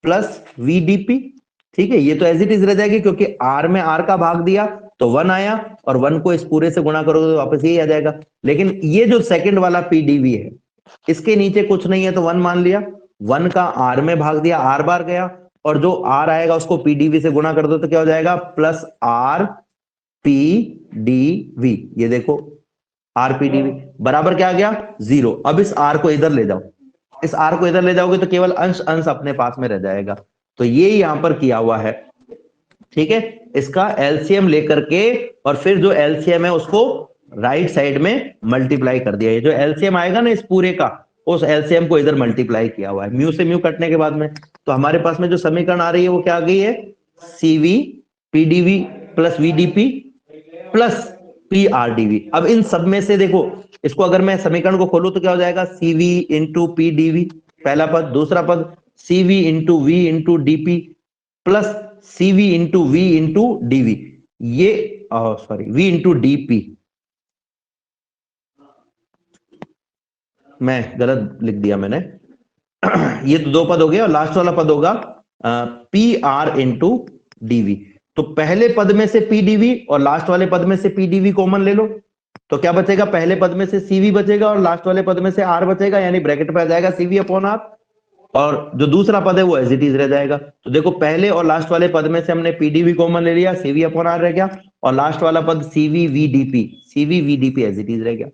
plus V dP. ठीक है, ये तो एज इट इज रह जाएगी, क्योंकि आर में आर का भाग दिया तो 1 आया, और 1 को इस पूरे से गुणा करोगे तो वापस यही आ जाएगा। लेकिन ये जो सेकंड वाला पी डीवी है इसके नीचे कुछ नहीं है, तो 1 मान लिया, 1 का आर में भाग दिया, आर बार गया, और जो आर आएगा उसको पी डीवी से गुणा कर दो तो क्या हो जाएगा, plus R P D V. ये देखो आर पी डी वी बराबर क्या आ गया, 0। अब इस आर को इधर ले जाओ, इस आर को इधर ले जाओगे तो केवल अंश अंश अपने पास में रह जाएगा, तो ये यहां पर किया हुआ है। ठीक है, इसका एलसीएम लेकर के और फिर जो एलसीएम है उसको राइट साइड में मल्टीप्लाई कर दिया। ये जो एलसीएम आएगा ना इस पूरे का, उस एलसीएम को इधर मल्टीप्लाई किया हुआ है म्यू से म्यू कटने के बाद में। तो हमारे पास में जो समीकरण आ रही है वो क्या आ गई है, CV PdV plus VdP plus P R dV. अब इन सब में से देखो, इसको अगर मैं समीकरण को खोलूं तो क्या हो जाएगा, सीवी इंटू पी डीवी पहला पद, दूसरा पद CV into V into dP plus CV into V into dV, ये सॉरी वी इंटू डीपी, मैं गलत लिख दिया मैंने ये तो 2 पद हो गए, और लास्ट वाला पद होगा पी आर इंटू डीवी। तो पहले पद में से पी डीवी और लास्ट वाले पद में से पी डीवी कॉमन ले लो, तो क्या बचेगा, पहले पद में से सीवी बचेगा और लास्ट वाले पद में से आर बचेगा, यानी ब्रैकेट पे आ जाएगा सीवी अपॉन आर, और जो दूसरा पद है वो एज इट इज रह जाएगा। तो देखो पहले और लास्ट वाले पद में से हमने पीडीवी कॉमन ले लिया, सीवी अपॉन आर रह गया, और लास्ट वाला पद CV VdP as it is रह गया।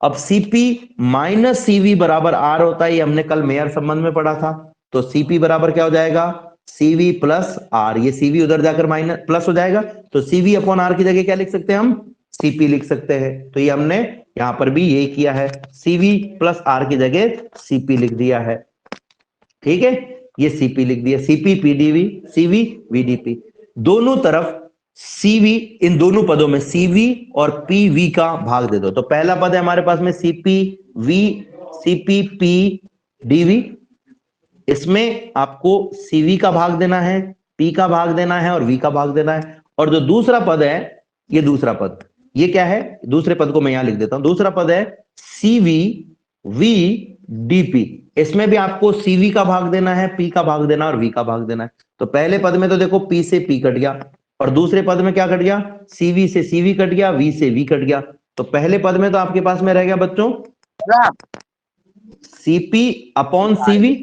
अब सीपी माइनस सीवी बराबर आर होता है, ये हमने कल मेयर संबंध में पढ़ा था, तो सीपी बराबर क्या हो जाएगा, सीवी प्लस आर, ये सीवी उधर जाकर माइनस प्लस हो जाएगा, तो सीवी अपॉन आर की जगह क्या लिख सकते हैं हम, सीपी लिख सकते हैं। तो ये हमने यहां पर भी यही किया है, सीवी प्लस आर की जगह सीपी लिख दिया है। ठीक है, ये सीपी लिख दिया, सीपी पीडीवी सीवी वीडीपी, दोनों तरफ सीवी, इन दोनों पदों में सीवी और पीवी का भाग दे दो। तो पहला पद है हमारे पास में सीपी पी डीवी, इसमें आपको CV का भाग देना है, P का भाग देना है और V का भाग देना है। और जो दूसरा पद है, ये दूसरा पद, ये क्या है? दूसरे पद को मैं यहां लिख देता हूं। दूसरा पद है CV V DP। इसमें भी आपको CV का भाग देना है, P का भाग देना और V का भाग देना है। तो पहले पद में तो देखो P से P कट गया, और दूसरे पद में क्या कट गया? CV से CV कट गया, V से V कट गया। तो पहले पद में तो आपके पास में रह गया बच्चों CP अपॉन CV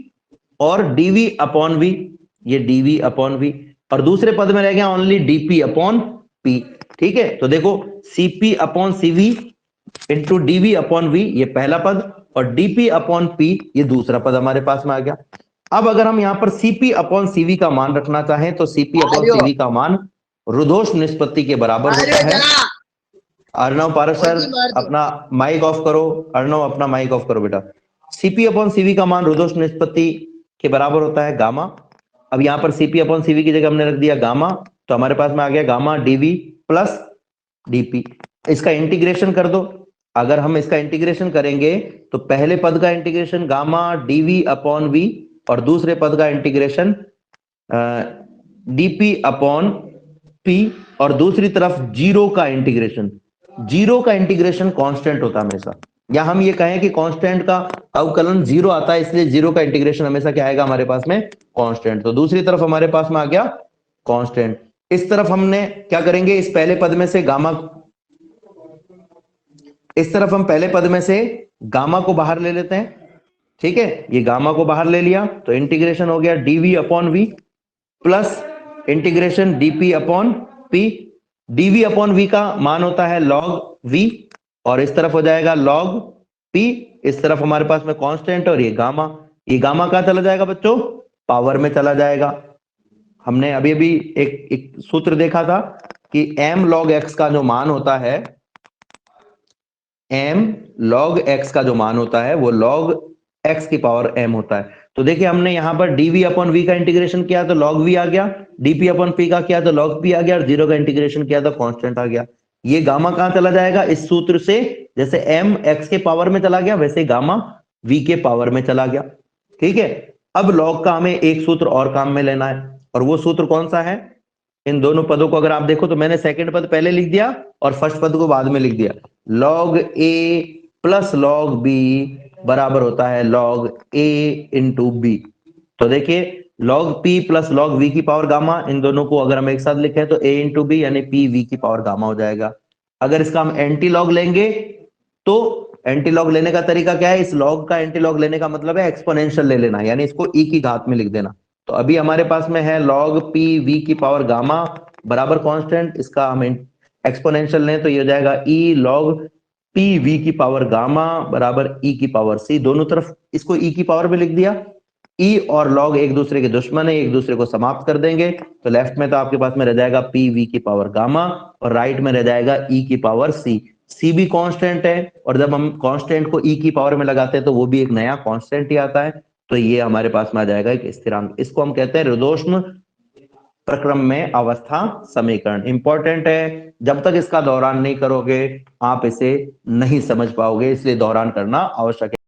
और DV अपॉन V, ये DV अपॉन V। और दूसरे पद में रह गया ओनली DP अपॉन P। ठीक है, तो देखो CP upon CV into DV upon V, ये पहला पद, और DP अपॉन P, ये दूसरा पद हमारे पास में आ गया। अब अगर हम यहां पर CP अपॉन CV का मान रखना चाहें तो CP अपॉन CV का मान रुद्धोष निष्पत्ति के बराबर होता है। अर्णव पारस सर अपना माइक ऑफ करो, अर्णव अपना माइक ऑफ करो बेटा। CP अपॉन CV का मान रुद्धोष निष्पत्ति के बराबर होता है गामा। अब यहां पर CP अपॉन CV की जगह हमने रख दिया गामा, तो हमारे पास में आ गया गामा DV प्लस DP। इसका इंटीग्रेशन कर दो। अगर हम इसका इंटीग्रेशन करेंगे तो पहले पद का integration gamma DV upon V और दूसरे पद का इंटीग्रेशन DP अपॉन P, और दूसरी तरफ जीरो का इंटीग्रेशन। जीरो का इंटीग्रेशन कांस्टेंट होता है हमेशा, या हम ये कहें कि कांस्टेंट का अवकलन जीरो आता है, इसलिए जीरो का इंटीग्रेशन हमेशा क्या आएगा हमारे पास में? कांस्टेंट। तो दूसरी तरफ हमारे पास में आ गया कांस्टेंट। इस तरफ हमने क्या करेंगे? इस पहले पद में से गामा, इस तरफ हम पहले पद में से गामा को बाहर ले लेते हैं। ठीक है, ये गामा को बाहर ले लिया तो इंटीग्रेशन हो गया DV upon V plus integration DP upon P। DV upon V का मान होता है log V, और इस तरफ हो जाएगा log P। इस तरफ हमारे पास में कांस्टेंट, और ये गामा कहां चला जाएगा बच्चों? पावर में चला जाएगा। हमने अभी अभी एक सूत्र देखा था कि m log x का जो मान होता है, m log x का जो मान होता है वो log x की पावर m होता है। तो देखिए हमने यहां पर DV अपॉन V का इंटीग्रेशन किया तो log V आ गया, DP अपॉन P का किया तो log P आ गया, और जीरो का इंटीग्रेशन किया तो कांस्टेंट आ गया। ये गामा कहां चला जाएगा? इस सूत्र से जैसे m x के पावर में चला गया वैसे गामा V के पावर में चला गया। ठीक है, अब log का हमें एक सूत्र और काम में लेना है, और वो सूत्र कौन सा है? इन दोनों पदों को अगर आप देखो तो मैंने सेकंड पद पहले लिख दिया और फर्स्ट पद को बाद में लिख दिया। log A plus log B बराबर होता है log A इंटू B। तो देखिए log P plus log V की पावर गामा, इन दोनों को अगर हम एक साथ लिखें तो A इंटू B यानी P V की पावर गामा हो जाएगा। अगर इसका हम एंटी लॉग लेंगे तो एंटी लॉग लेने का तरीका क्या है? इस लॉग का एंटी लॉग लेने का मतलब है एक्सपोनेंशियल ले लेना, यानी इसको e की घात में लिख देना। तो अभी हमारे पास में है log P V की पावर गामा बराबर कांस्टेंट, इसका हम एक्सपोनेंशियल लें तो ये हो जाएगा e log P V की पावर गामा बराबर e की पावर c। दोनों तरफ इसको e की पावर में लिख दिया। e और log एक दूसरे के दुश्मन है, एक दूसरे को समाप्त कर देंगे, तो लेफ्ट में तो आपके पास में रह जाएगा P V की पावर गामा और राइट में रह जाएगा e की पावर c। c भी कांस्टेंट है, और जब हम कांस्टेंट को e की पावर में लगाते हैं तो वो भी एक नया कांस्टेंट ही आता है, तो ये हमारे पास में आ जाएगा एक स्थिरांक। इसको हम कहते हैं रुद्धोष्म प्रक्रम में अवस्था समीकरण। इंपॉर्टेंट है, जब तक इसका दोहरान नहीं करोगे आप इसे नहीं समझ पाओगे, इसलिए दोहरान करना आवश्यक है।